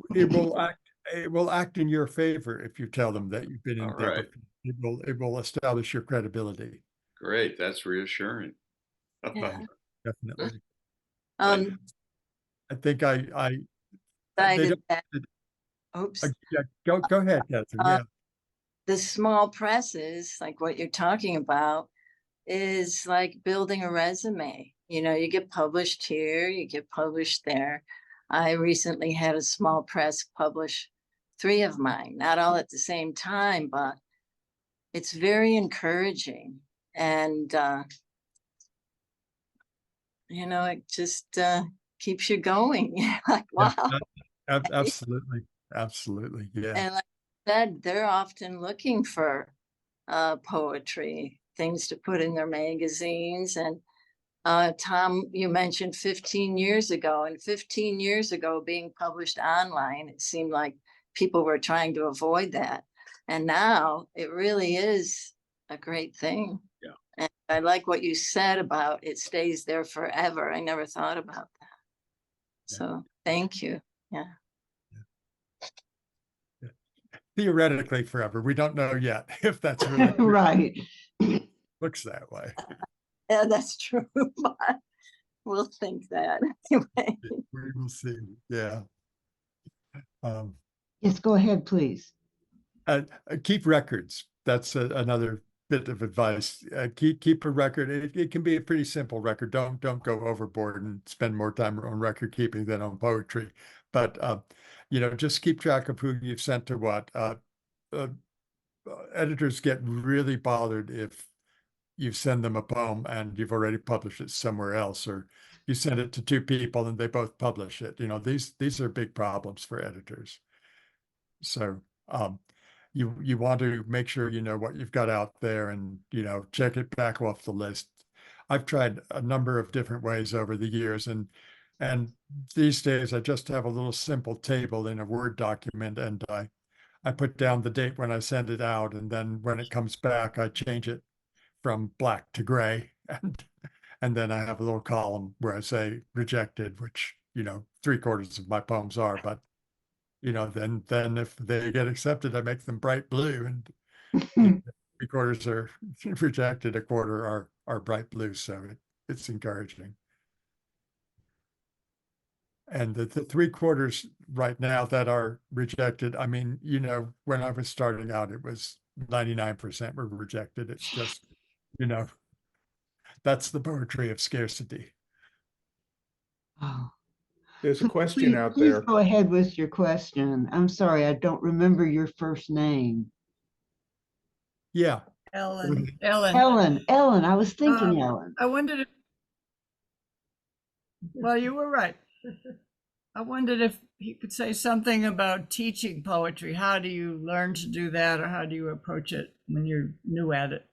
will act in your favor if you tell them that you've been All in there right. before. It will establish your credibility. Great. That's reassuring. Yeah. Definitely. Um, I think they decided don't. that, oops, Yeah, go ahead, Catherine. uh, Yeah. the small presses, like what you're talking about, is like building a resume. You get published here, you get published there. I recently had a small press publish 3 of mine, not all at the same time, but it's very encouraging. And, it just keeps you going. Like, Yeah, wow. absolutely. Absolutely. Yeah. And like I said, they're often looking for poetry, things to put in their magazines. And Tom, you mentioned 15 years ago, and 15 years ago being published online, it seemed like people were trying to avoid that. And now it really is a great thing. Yeah. And I like what you said about it stays there forever. I never thought about that. Yeah. So thank you. Yeah. Theoretically forever. We don't know yet if that's really Right. looks that way. Yeah, that's true. But we'll think that anyway. We will see. Yeah. Yes, go ahead, please. Keep records. That's another bit of advice. Keep a record. It can be a pretty simple record. Don't go overboard and spend more time on record keeping than on poetry. But just keep track of who you've sent to what. Editors get really bothered if you send them a poem and you've already published it somewhere else, or you send it to two people and they both publish it. You know, these are big problems for editors. So you want to make sure you know what you've got out there and, you know, check it back off the list. I've tried a number of different ways over the years, and these days I just have a little simple table in a Word document, and I put down the date when I send it out, and then when it comes back, I change it from black to gray, and then I have a little column where I say rejected, which, you know, 3/4 of my poems are, but you know, then if they get accepted, I make them bright blue, and you know, 3/4 are rejected, 1/4 are bright blue, so it's encouraging. And the 3/4 right now that are rejected, I mean, you know, when I was starting out, it was 99% were rejected. It's just, you know, that's the poetry of scarcity. Oh, There's a question out please there. go ahead with your question. I'm sorry, I don't remember your first name. Yeah. Ellen. Ellen, I was thinking Ellen. I wondered if, well, you were right. I wondered if you could say something about teaching poetry. How do you learn to do that, or how do you approach it when you're new at it?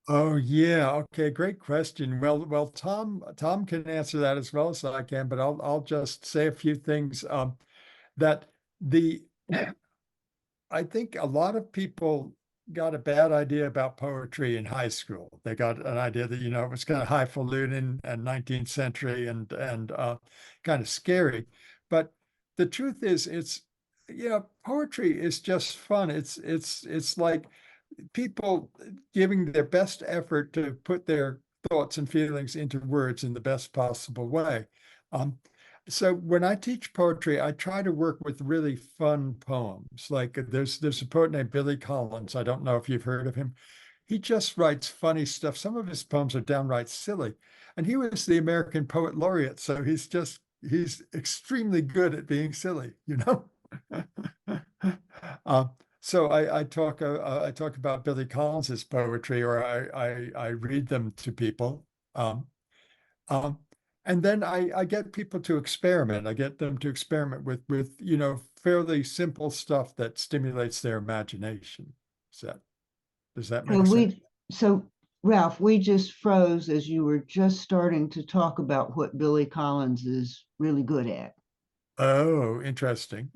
Oh yeah. Okay. Great question. Well, Tom can answer that as well as I can, but I'll just say a few things. That the I think a lot of people got a bad idea about poetry in high school. They got an idea that, you know, it was kind of highfalutin and 19th century and kind of scary. But the truth is, it's, you know, poetry is just fun. It's like people giving their best effort to put their thoughts and feelings into words in the best possible way. Um, so when I teach poetry, I try to work with really fun poems. Like there's a poet named Billy Collins. I don't know if you've heard of him. He just writes funny stuff. Some of his poems are downright silly. And he was the American Poet Laureate. So he's extremely good at being silly, you know? So I talk about Billy Collins's poetry, or I read them to people. Um, and then I get people to experiment. I get them to experiment with, you know, fairly simple stuff that stimulates their imagination. Does that make sense? So Ralph, we just froze as you were just starting to talk about what Billy Collins is really good at. Oh, interesting.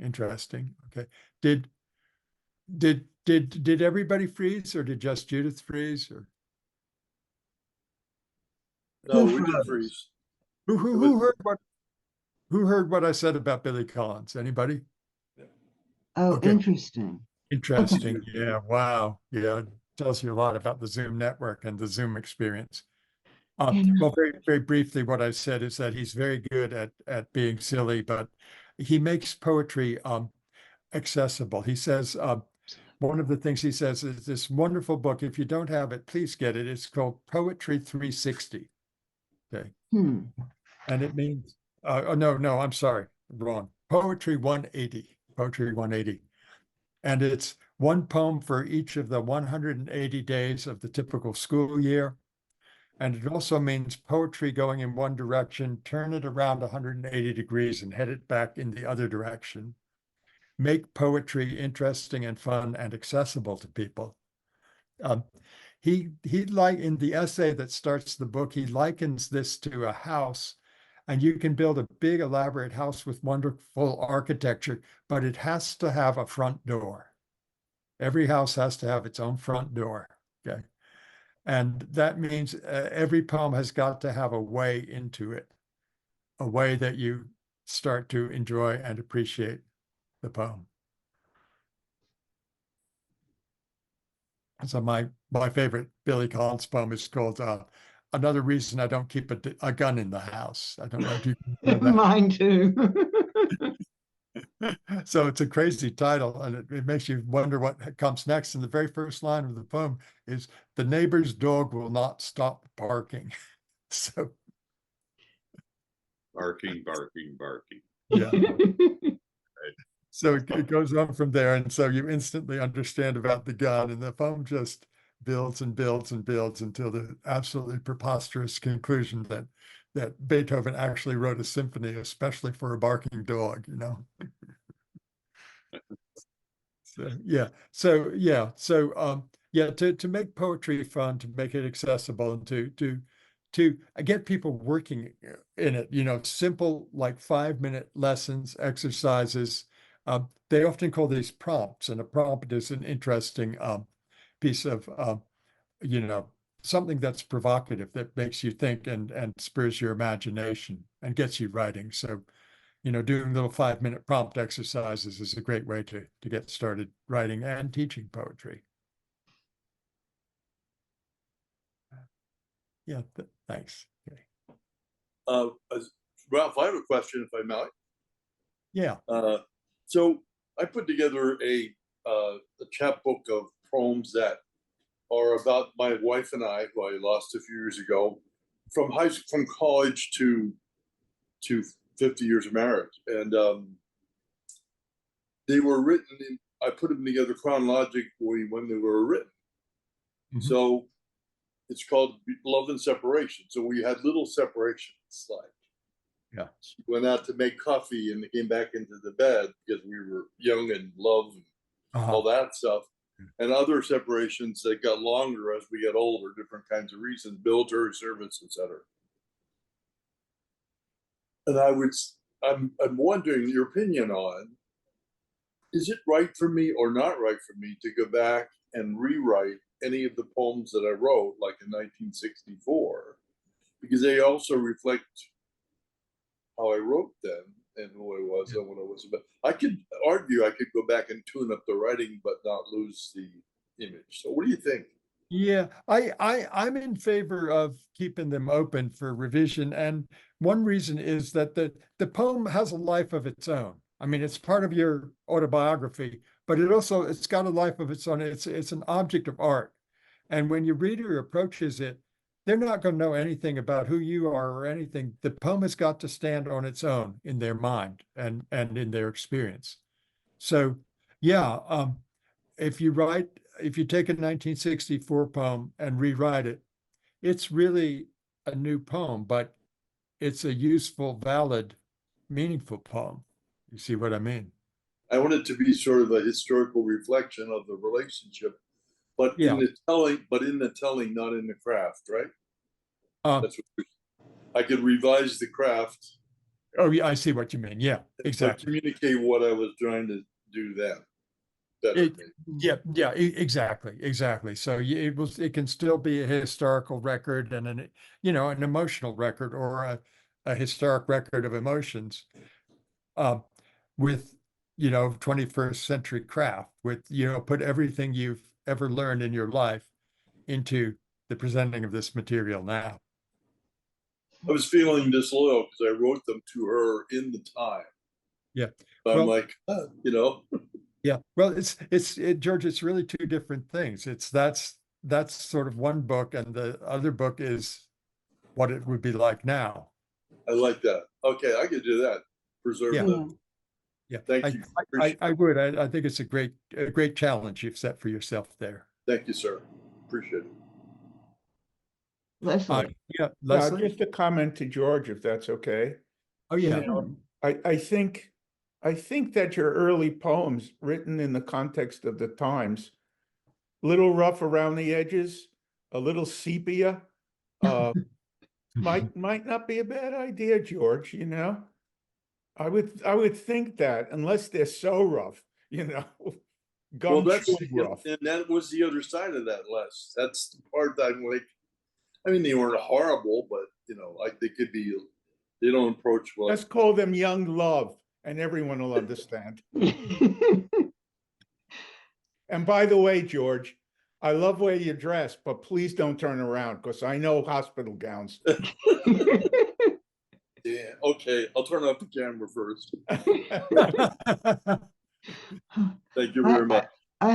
Okay. Did everybody freeze, or did just Judith freeze, or No, Who we didn't froze? freeze. who heard what I said about Billy Collins? Anybody? Oh, Okay. interesting. Interesting. Yeah. Wow. Yeah. It tells you a lot about the Zoom network and the Zoom experience. Yeah. Well, very, very briefly, what I said is that he's very good at being silly, but he makes poetry accessible. He says one of the things he says is this wonderful book. If you don't have it, please get it. It's called Poetry 360. Okay. And it means oh no, I'm sorry, wrong. Poetry 180. Poetry 180. And it's one poem for each of the 180 days of the typical school year. And it also means poetry going in one direction, turn it around 180 degrees and head it back in the other direction. Make poetry interesting and fun and accessible to people. He like in the essay that starts the book, he likens this to a house, and you can build a big elaborate house with wonderful architecture, but it has to have a front door. Every house has to have its own front door. Okay. And that means every poem has got to have a way into it, a way that you start to enjoy and appreciate the poem. So my favorite Billy Collins poem is called Another Reason I Don't Keep a Gun in the House. I don't know. Do you know that? Mine too. So it's a crazy title, and it makes you wonder what comes next. And the very first line of the poem is, "The neighbor's dog will not stop barking." So Barking. yeah. So it goes on from there, and so you instantly understand about the gun, and the poem just builds and builds and builds until the absolutely preposterous conclusion that Beethoven actually wrote a symphony, especially for a barking dog, you know. To make poetry fun, to make it accessible, and to get people working in it, you know, simple like 5-minute lessons, exercises. They often call these prompts, and a prompt is an interesting piece of you know, something that's provocative, that makes you think and spurs your imagination and gets you writing. So, you know, doing little 5-minute prompt exercises is a great way to get started writing and teaching poetry. Yeah, thanks. Okay. Ralph, I have a question, if I might. Yeah. So I put together a chapbook of poems that are about my wife and I, who I lost a few years ago, from college to 50 years of marriage, and they were written in. I put them together chronologically when they were written. Mm-hmm. So it's called Love and Separation. So we had little separations, like she went out to make coffee and came back into the bed because we were young and love and all that stuff. And other separations that got longer as we get older, different kinds of reasons, military service, etc. And I'm wondering your opinion on, is it right for me or not right for me to go back and rewrite any of the poems that I wrote, like in 1964, because they also reflect how I wrote them and who I was and what I was about. I could argue I could go back and tune up the writing, but not lose the image. So what do you think? Yeah, I'm in favor of keeping them open for revision. And one reason is that the poem has a life of its own. I mean, it's part of your autobiography, but it's got a life of its own. It's an object of art. And when your reader approaches it, they're not going to know anything about who you are or anything. The poem has got to stand on its own in their mind and in their experience. So, yeah, if you take a 1964 poem and rewrite it, it's really a new poem, but it's a useful, valid, meaningful poem. You see what I mean? I want it to be sort of a historical reflection of the relationship, but in the telling, not in the craft, right? That's what I could revise the craft. Oh, yeah, I see what you mean. Yeah, exactly. Communicate what I was trying to do then. Exactly. So it can still be a historical record and an emotional record, or a historic record of emotions, with 21st century craft, with put everything you've ever learned in your life into the presenting of this material now. I was feeling disloyal because I wrote them to her in the time. Yeah. But I'm like, Yeah. Well, George, it's really two different things. That's sort of one book, and the other book is what it would be like now. I like that. Okay, I could do that. Preserve them. Yeah. Thank you. I would. I think it's a great challenge you've set for yourself there. Thank you, sir. Appreciate it. Leslie. Leslie. Just a comment to George, if that's okay. Oh, yeah. I think that your early poems, written in the context of the times, little rough around the edges, a little sepia, might not be a bad idea, George. I would think that, unless they're so rough, Well, that's rough. And that was the other side of that, Les. That's the part that I'm like, I mean, they weren't horrible, but like they don't approach well. Let's call them young love, and everyone will understand. And by the way, George, I love where you dress, but please don't turn around, because I know hospital gowns. Yeah, okay. I'll turn off the camera first. Thank you very much. I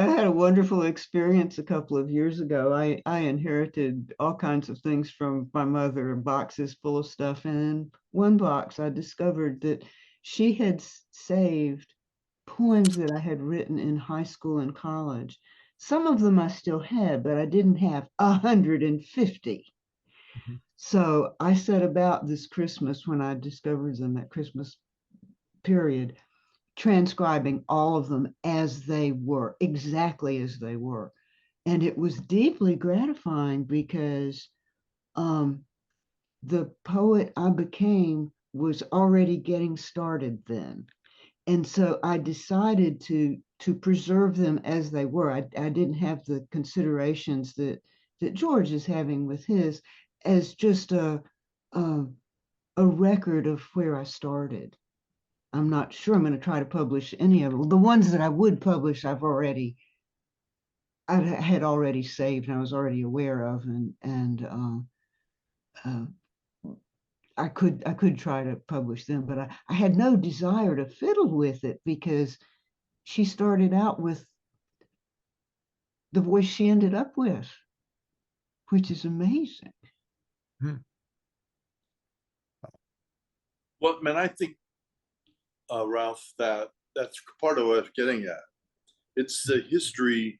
had a wonderful experience a couple of years ago. I inherited all kinds of things from my mother, boxes full of stuff. And in one box, I discovered that she had saved poems that I had written in high school and college. some of them I still had, but I didn't have 150. Mhm. So I set about this Christmas, when I discovered them at Christmas period, transcribing all of them as they were, exactly as they were. And it was deeply gratifying because the poet I became was already getting started then. And so I decided to preserve them as they were. I didn't have the considerations that George is having with his, as just a, a record of where I started. I'm not sure I'm going to try to publish any of them. The ones that I would publish, I had already saved and I was already aware of, and uh, I could try to publish them, but I had no desire to fiddle with it because she started out with the voice she ended up with, which is amazing. Hmm. Well, man, I think, Ralph, that's part of what I was getting at. It's the history,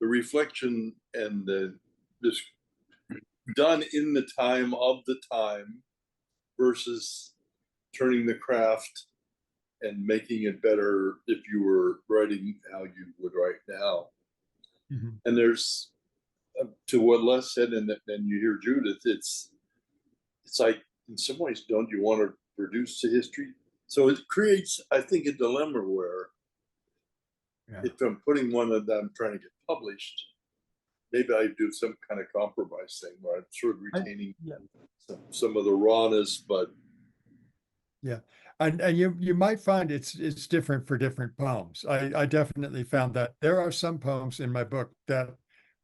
the reflection, and this done in the time of the time versus turning the craft and making it better if you were writing how you would write now. Mhm. And there's, to what Les said, and you hear Judith, it's like, in some ways, don't you want to reduce the history? So it creates, I think, a dilemma where Yeah. if I'm putting one that I'm trying to get published, maybe I do some kind of compromise thing where I'm sort of retaining Yeah. some of the rawness, but Yeah. And you might find it's different for different poems. I definitely found that there are some poems in my book that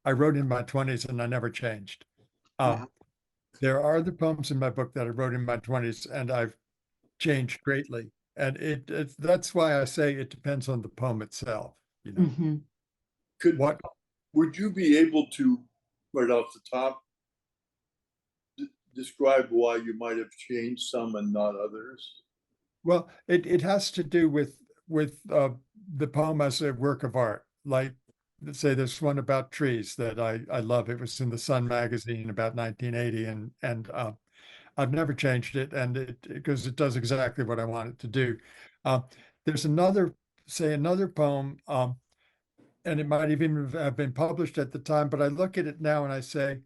I wrote in my 20s and I never changed. Wow. There are other poems in my book that I wrote in my 20s and I've changed greatly. And that's why I say it depends on the poem itself, you know. Mm-hmm. What would you be able to, right off the top, describe why you might have changed some and not others? Well, it has to do with the poem as a work of art. Like, let's say there's one about trees that I love. It was in the Sun magazine about 1980, and I've never changed it, and because it does exactly what I want it to do. Uh, there's another poem, and it might even have been published at the time, but I look at it now and I say,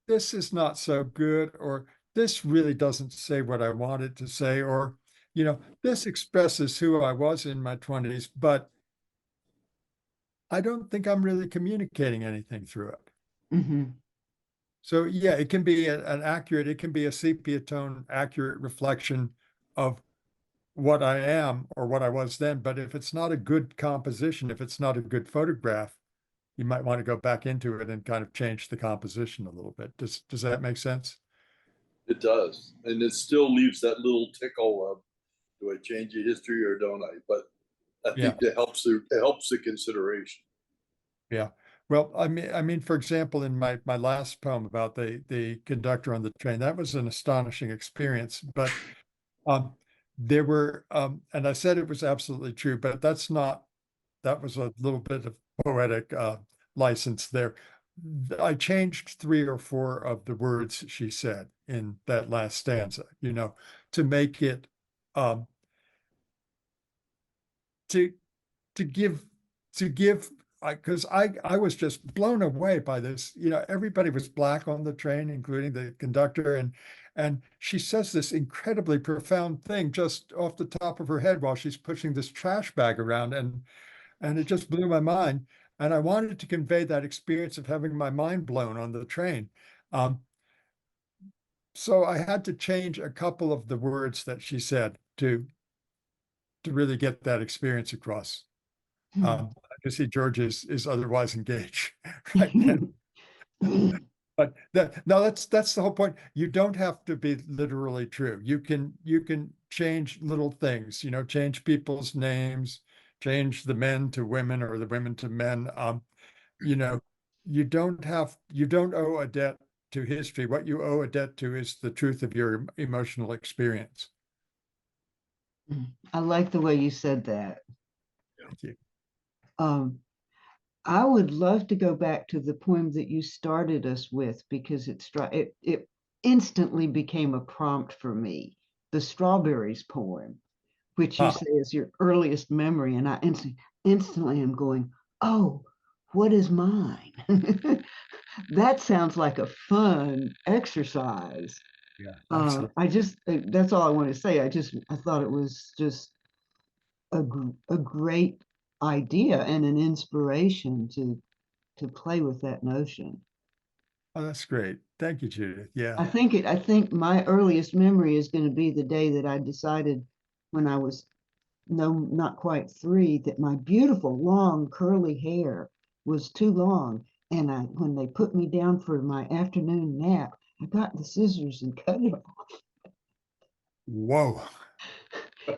this is not so good, or this really doesn't say what I wanted to say, or, this expresses who I was in my 20s, but I don't think I'm really communicating anything through it. Mm-hmm. So yeah, it can be it can be a sepia tone accurate reflection of what I am or what I was then. But if it's not a good composition, if it's not a good photograph, you might want to go back into it and kind of change the composition a little bit. Does that make sense? It does. And it still leaves that little tickle of, do I change the history or don't I? But I Yeah. think it helps the consideration. Yeah. Well, I mean, for example, in my last poem about the conductor on the train, that was an astonishing experience. But there were, and I said it was absolutely true, but that was a little bit of poetic license there. I changed 3 or 4 of the words she said in that last stanza, to make it to to give to give because I was just blown away by this. Everybody was black on the train, including the conductor, and she says this incredibly profound thing just off the top of her head while she's pushing this trash bag around, and it just blew my mind. And I wanted to convey that experience of having my mind blown on the train. Um, so I had to change a couple of the words that she said to really get that experience across. I can see George is otherwise engaged right now. But no, that's the whole point. You don't have to be literally true. You can change little things, change people's names, change the men to women or the women to men. You know, you don't owe a debt to history. What you owe a debt to is the truth of your emotional experience. I like the way you said that. Thank you. Um, I would love to go back to the poem that you started us with because it instantly became a prompt for me. The Strawberries poem, which you Huh. say is your earliest memory, and I instantly am going, oh, what is mine? That sounds like a fun exercise. Yeah, excellent. That's all I want to say. I thought it was just a great idea and an inspiration to play with that notion. Oh, that's great. Thank you, Judith. Yeah. I think my earliest memory is going to be the day that I decided when I was no, not quite 3, that my beautiful long curly hair was too long. And when they put me down for my afternoon nap, I got the scissors and cut it off. Whoa.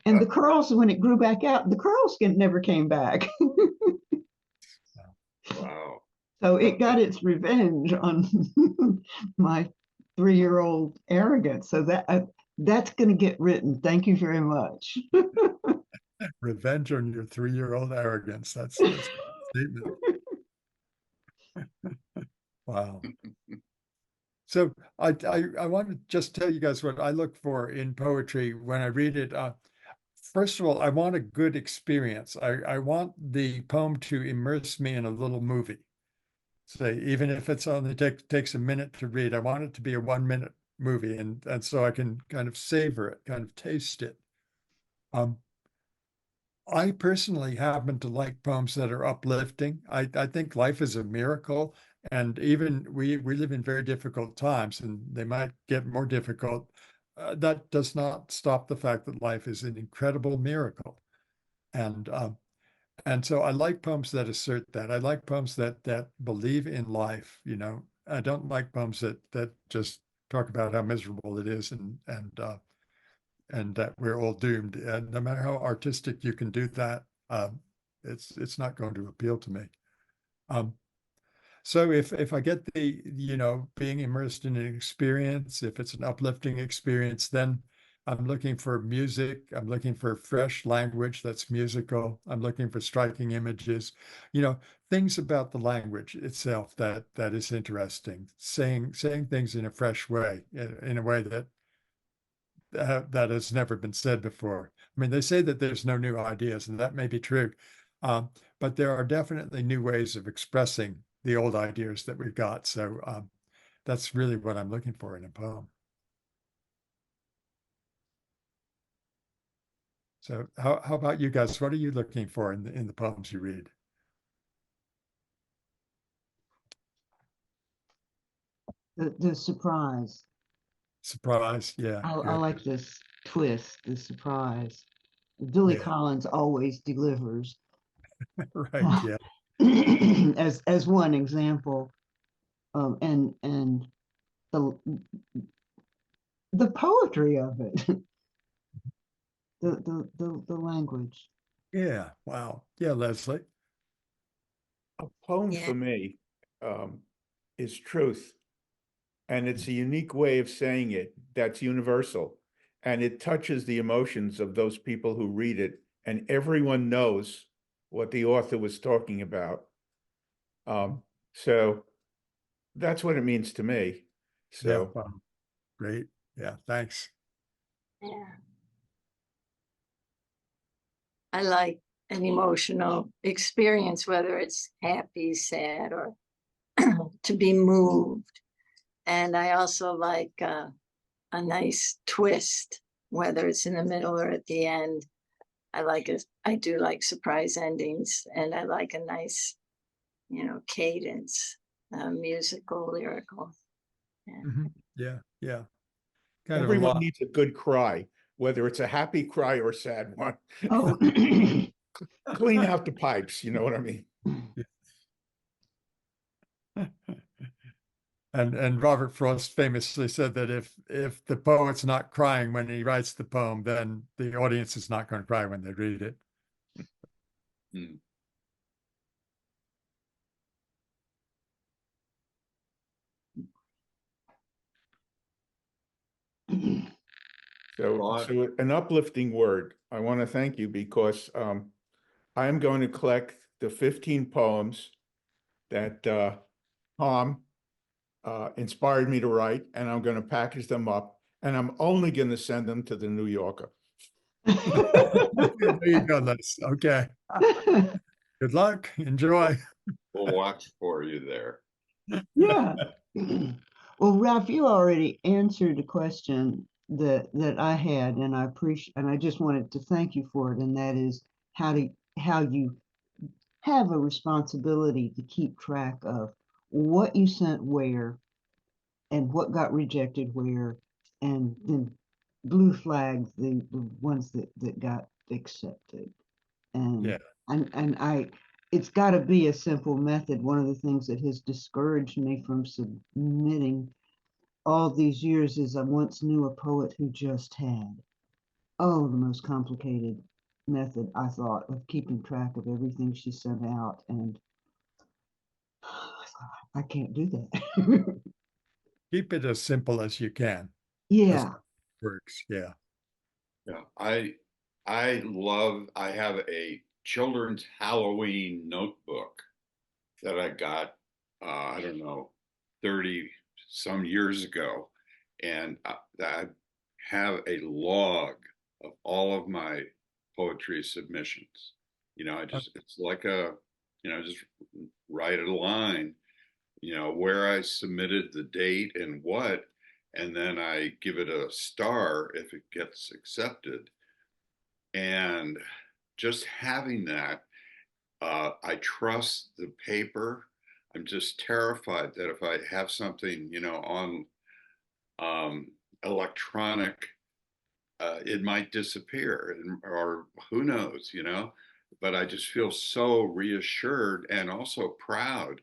And the curls, when it grew back out, the curls never came back. Wow. So it got its revenge on my 3-year-old arrogance. So that's going to get written. Thank you very much. Revenge on your 3-year-old arrogance. That's quite a statement. Wow. So I want to just tell you guys what I look for in poetry when I read it. First of all, I want a good experience. I want the poem to immerse me in a little movie. Say, even if it's only takes a minute to read, I want it to be a 1-minute movie, and so I can kind of savor it, kind of taste it. I personally happen to like poems that are uplifting. I think life is a miracle, and even we live in very difficult times, and they might get more difficult. That does not stop the fact that life is an incredible miracle, and so I like poems that assert that. I like poems that believe in life. You know, I don't like poems that just talk about how miserable it is and that we're all doomed. And no matter how artistic you can do that, it's not going to appeal to me. Um, so if I get the, being immersed in an experience, if it's an uplifting experience, then I'm looking for music. I'm looking for fresh language that's musical. I'm looking for striking images, things about the language itself that is interesting. Saying things in a fresh way, in a way that has never been said before. I mean, they say that there's no new ideas, and that may be true, but there are definitely new ways of expressing the old ideas that we've got. So that's really what I'm looking for in a poem. So how about you guys? What are you looking for in the poems you read? The surprise. Surprise, yeah, I good. like this twist, the surprise. Billy Yeah, Collins always delivers. right, yeah, As one example, and the the poetry of it, the language. yeah. Wow, yeah, Leslie. A poem Yeah. for me is truth. And it's a unique way of saying it that's universal. And it touches the emotions of those people who read it. And everyone knows what the author was talking about. So that's what it means to me. Yeah, So wow, great. Yeah, thanks. Yeah. I like an emotional experience, whether it's happy, sad, or to be moved. And I also like a nice twist, whether it's in the middle or at the end. I do like surprise endings, and I like a nice, cadence, musical, lyrical. Yeah. Yeah, yeah. Kind of a everyone lot. needs a good cry, whether it's a happy cry or a sad one. Oh, Clean out the pipes, you know what I mean? And Robert Frost famously said that if the poet's not crying when he writes the poem, then the audience is not going to cry when they read it. Hmm. So an uplifting word. I want to thank you because I am going to collect the 15 poems that Tom inspired me to write, and I'm going to package them up, and I'm only going to send them to the New Yorker. There you go, Les. Okay. Good luck. Enjoy. We'll watch for you there. Yeah. Well, Ralph, you already answered a question that I had, and I appreciate, and I just wanted to thank you for it. And that is how you have a responsibility to keep track of what you sent where and what got rejected where, and then blue flag the ones that got accepted. And Yeah. and it's got to be a simple method. One of the things that has discouraged me from submitting all these years is I once knew a poet who just had, oh, the most complicated method, I thought, of keeping track of everything she sent out. And I can't do that. Keep it as simple as you can. Yeah. Works. Yeah. Yeah, I have a children's Halloween notebook that I got, I don't know, 30 some years ago. And I have a log of all of my poetry submissions. It's like just write a line, where I submitted, the date and what, and then I give it a star if it gets accepted. And just having that, I trust the paper. I'm just terrified that if I have something, on electronic, it might disappear, or who knows, But I just feel so reassured and also proud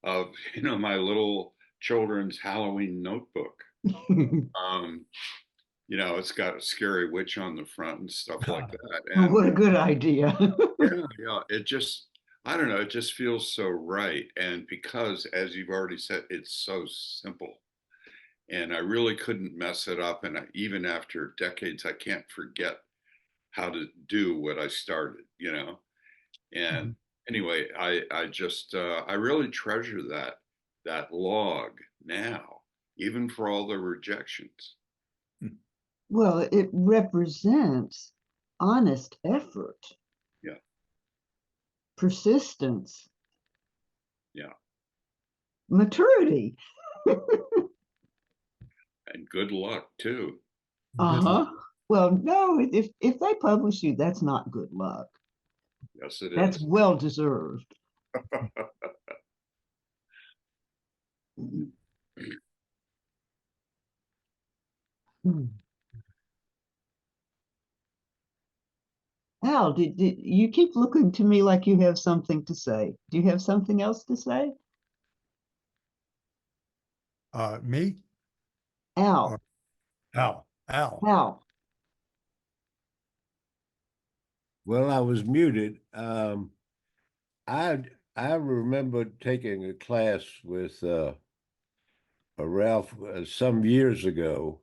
of, my little children's Halloween notebook. It's got a scary witch on the front and stuff like that. Oh, And what a good idea. yeah, I don't know, it just feels so right. And because, as you've already said, it's so simple. And I really couldn't mess it up. And even after decades, I can't forget how to do what I started, And anyway, I really treasure that log now, even for all the rejections. Well, it represents honest effort. Yeah. Persistence. Yeah. Maturity. And good luck too. Uh-huh. Well, no, if they publish you, that's not good luck. Yes, it That's is. well deserved. Hmm. Al, did you keep looking to me like you have something to say? Do you have something else to say? Me? Al. Al. Al. Al. Well, I was muted. I remember taking a class with Ralph some years ago,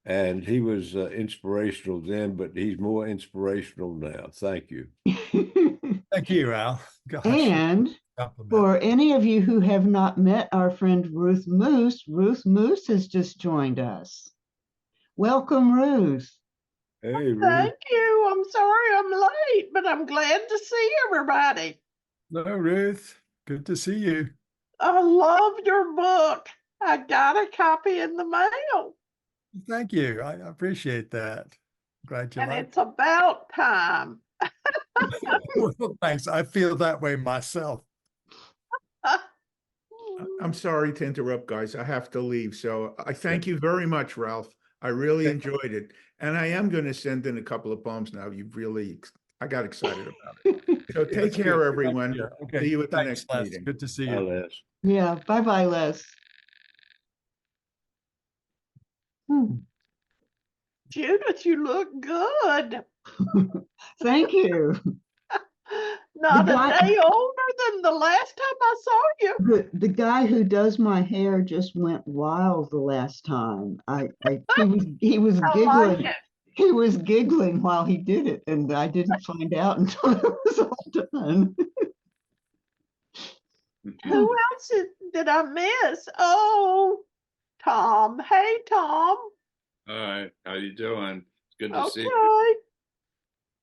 and he was inspirational then, but he's more inspirational now. Thank you. Thank you, Al. Gosh. And Compliment. for any of you who have not met our friend Ruth Moose has just joined us. Welcome, Ruth. Hey, Ruth. Thank you. I'm sorry I'm late, but I'm glad to see everybody. Hello, Ruth. Good to see you. I love your book. I got a copy in the mail. Thank you. I appreciate that. Glad you And like it's about time. it. Well, thanks. I feel that way myself. I'm sorry to interrupt, guys. I have to leave. So I thank you very much, Ralph. I really enjoyed it. And I am going to send in a couple of poems now. I got excited about it. So take That's care, good. everyone. Yeah. Okay. See you at the Thanks, next Les. meeting. Good to see Bye, you. Les. Yeah, bye-bye, Les. Judith, you look good. Thank you. Not The a guy- day older than the last time I saw you. The guy who does my hair just went wild the last time. He was I giggling. like it. He was giggling while he did it, and I didn't find out until it was all done. Who else did I miss? Oh, Tom. Hey, Tom. All right, how you doing? It's good to see you. Okay.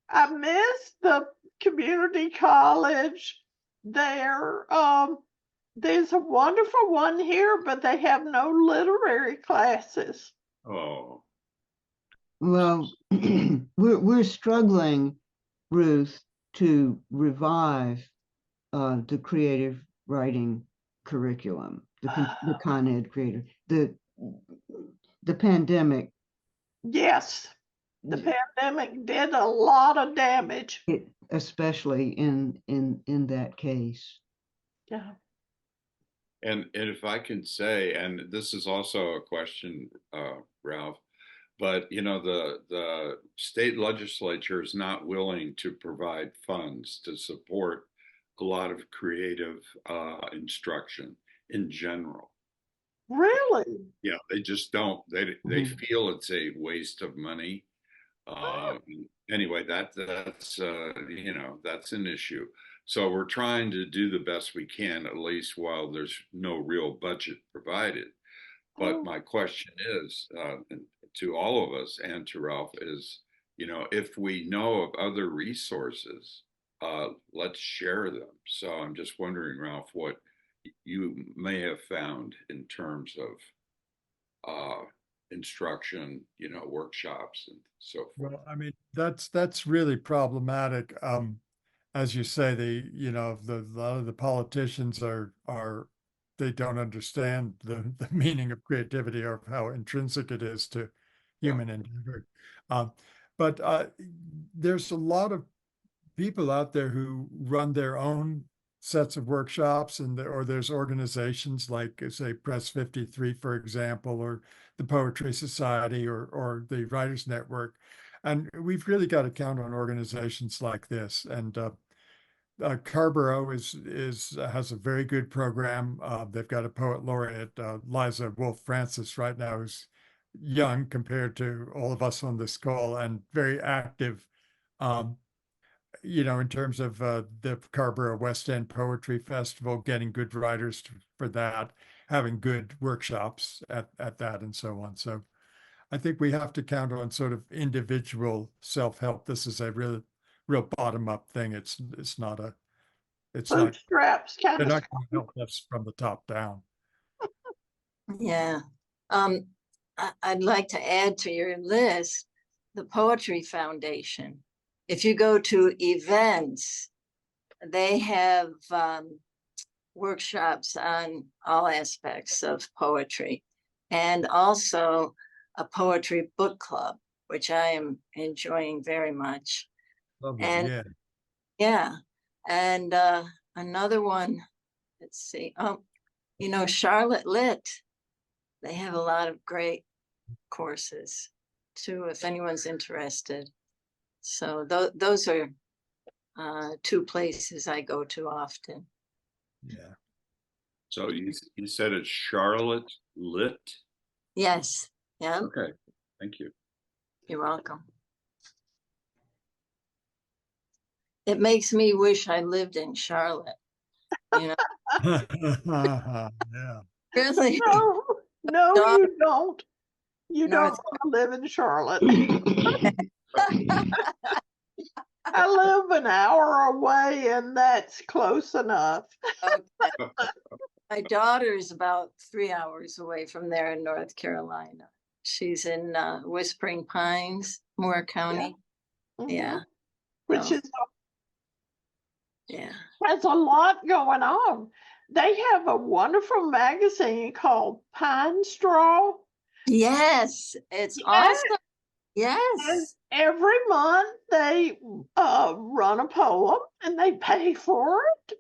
I missed the community college there. There's a wonderful one here, but they have no literary classes. Oh, Well, we're struggling, Ruth, to revive the creative writing curriculum, the Con Ed creator. The pandemic, Yes, the pandemic did a lot of damage. especially in that case. Yeah. and if I can say, and this is also a question, Ralph, but you know, the state legislature is not willing to provide funds to support a lot of creative instruction in general. Really? Yeah, they just don't. They feel it's a waste of money. Uh, anyway, that's you know, that's an issue. So we're trying to do the best we can, at least while there's no real budget provided. But my question is, to all of us and to Ralph is, you know, if we know of other resources, let's share them. So I'm just wondering, Ralph, what you may have found in terms of instruction, you know, workshops and so forth. Well, I mean, that's really problematic. As you say, you know, a lot of the politicians are they don't understand the meaning of creativity or how intrinsic it is to human endeavor. Um, but there's a lot of people out there who run their own sets of workshops, or there's organizations like, say, Press 53, for example, or the Poetry Society, or the Writers Network. And we've really got to count on organizations like this. And Carborough has a very good program. They've got a poet laureate, Liza Wolfe Francis, right now, who's young compared to all of us on this call, and very active. You know, in terms of the Carborough West End Poetry Festival, getting good writers for that, having good workshops at that, and so on. So I think we have to count on sort of individual self-help. This is a real bottom-up thing. It's not Bootstraps kind they're of not going to help us from the top down. Yeah. I'd like to add to your list the Poetry Foundation. If you go to events, they have workshops on all aspects of poetry, and also a poetry book club, which I am enjoying very much. Lovely, And yeah. yeah, and another one, let's see. Oh, you know, Charlotte Lit, they have a lot of great courses too, if anyone's interested. So those are two places I go to often. Yeah. So you said it's Charlotte Lit? Yes. Yeah. Okay, thank you. You're welcome. It makes me wish I lived in Charlotte. You know, Yeah. really. No, you don't. You don't North. want to live in Charlotte. I live an hour away, and that's close enough. Okay. My daughter is about 3 hours away from there in North Carolina. She's in Whispering Pines, Moore County. Yeah. Which So, is yeah. has a lot going on. They have a wonderful magazine called Pine Straw. Yes, it's Yes. awesome. And Yes. every month they run a poem and they pay for it.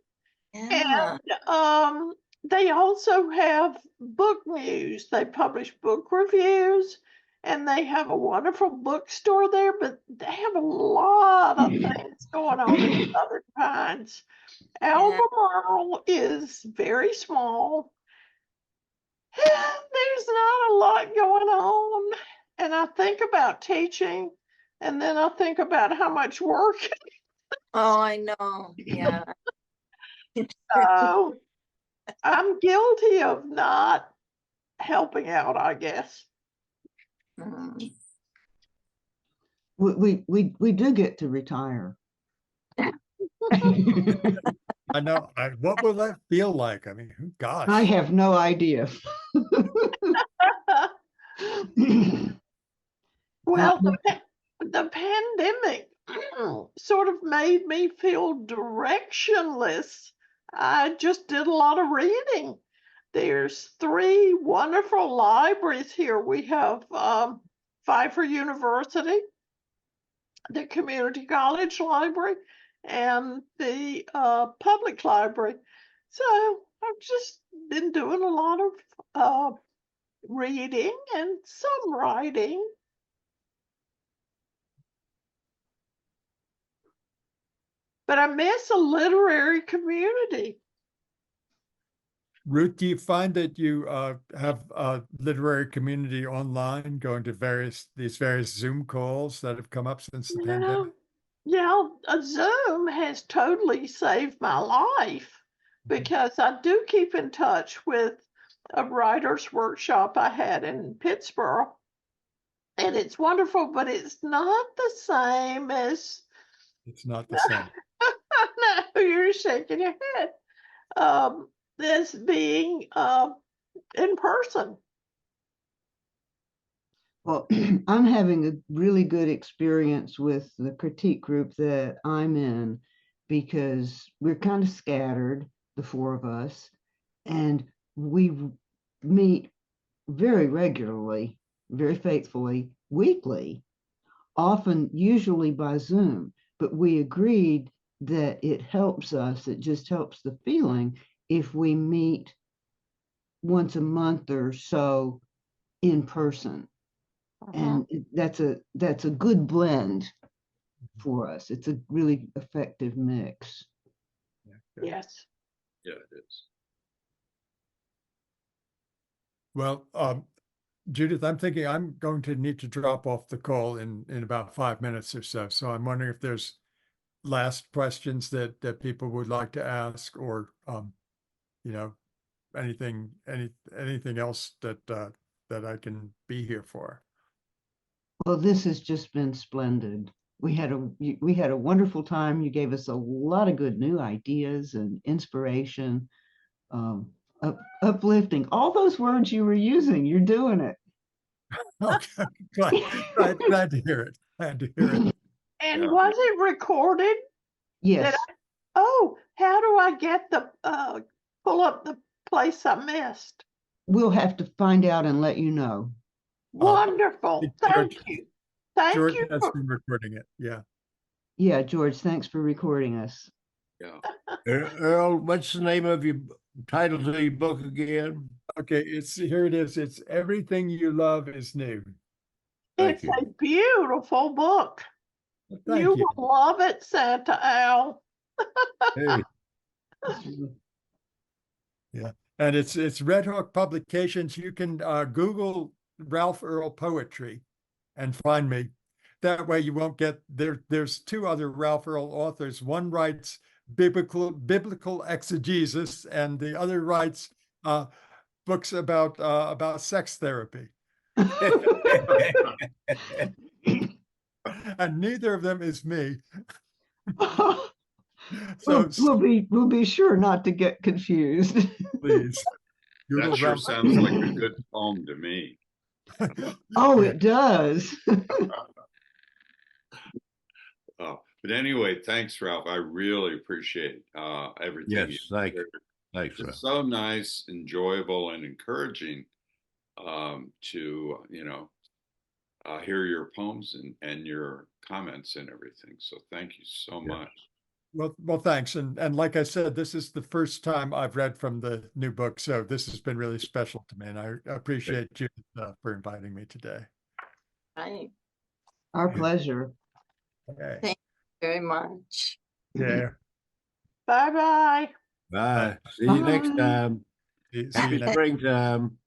Yeah. And they also have book news. They publish book reviews, and they have a wonderful bookstore there, but they have a lot of things going on in Southern Pines. Albemarle is very small. There's not a lot going on. And I think about teaching, and then I think about how much work. Oh, I know. Yeah. So I'm guilty of not helping out, I guess. Mm. We do get to retire. I know. What will that feel like? I mean, gosh. I have no idea. Well, the pandemic sort of made me feel directionless. I just did a lot of reading. There's 3 wonderful libraries here. We have Pfeiffer University, the community college library, and the public library. So I've just been doing a lot of reading and some writing. But I miss a literary community. Ruth, do you find that you have a literary community online, going to these various Zoom calls that have come up since the pandemic? Yeah, Zoom has totally saved my life because I do keep in touch with a writer's workshop I had in Pittsburgh. And it's wonderful, but it's not the same as. It's not the same. No, you're shaking your head. As being in person. Well, I'm having a really good experience with the critique group that I'm in because we're kind of scattered, the 4 of us, and we meet very regularly, very faithfully, weekly, often usually by Zoom, but we agreed that it helps us, it just helps the feeling if we meet once a month or so in person. And that's a good blend for us. It's a really effective mix. Yes. Yeah, it is. Well, Judith, I'm thinking I'm going to need to drop off the call in about 5 minutes or so. So I'm wondering if there's last questions that people would like to ask, or you know, anything else that I can be here for. Well, this has just been splendid. We had a wonderful time. You gave us a lot of good new ideas and inspiration, uplifting. All those words you were using, you're doing it. Okay, glad to hear it. Glad to hear it. And Yeah. was it recorded? Yes. Oh, how do I get the pull up the place I missed? We'll have to find out and let you know. Wonderful. Thank you. Thank George you. has been recording it. Yeah. Yeah, George, thanks for recording us. Yeah. Earl, what's the name of your title to your book again? Okay, here it is. It's Everything You Love is New. Thank It's you. a beautiful book. Thank You you. will love it, Santa Al. Hey, Yeah. And it's Red Hook Publications. You can Google Ralph Earle poetry and find me. That way you won't get there's 2 other Ralph Earle authors. One writes biblical exegesis, and the other writes books about sex therapy. And neither of them is me. So we'll be sure not to get confused. please. Google That sure Ralph. sounds like a good poem to me. Oh, Yeah. it does. Oh, but anyway, thanks, Ralph. I really appreciate everything. yes, you thanks. shared. Thanks, It's Ralph. so nice, enjoyable, and encouraging to hear your poems and your comments and everything. So thank you so Yeah. much. Well, thanks. And like I said, this is the first time I've read from the new book, so this has been really special to me, and I appreciate you for inviting me today. Right. Our pleasure. Okay. Thank you very much. Yeah. Bye-bye. Bye. See you next Bye. time. See you Happy next. springtime.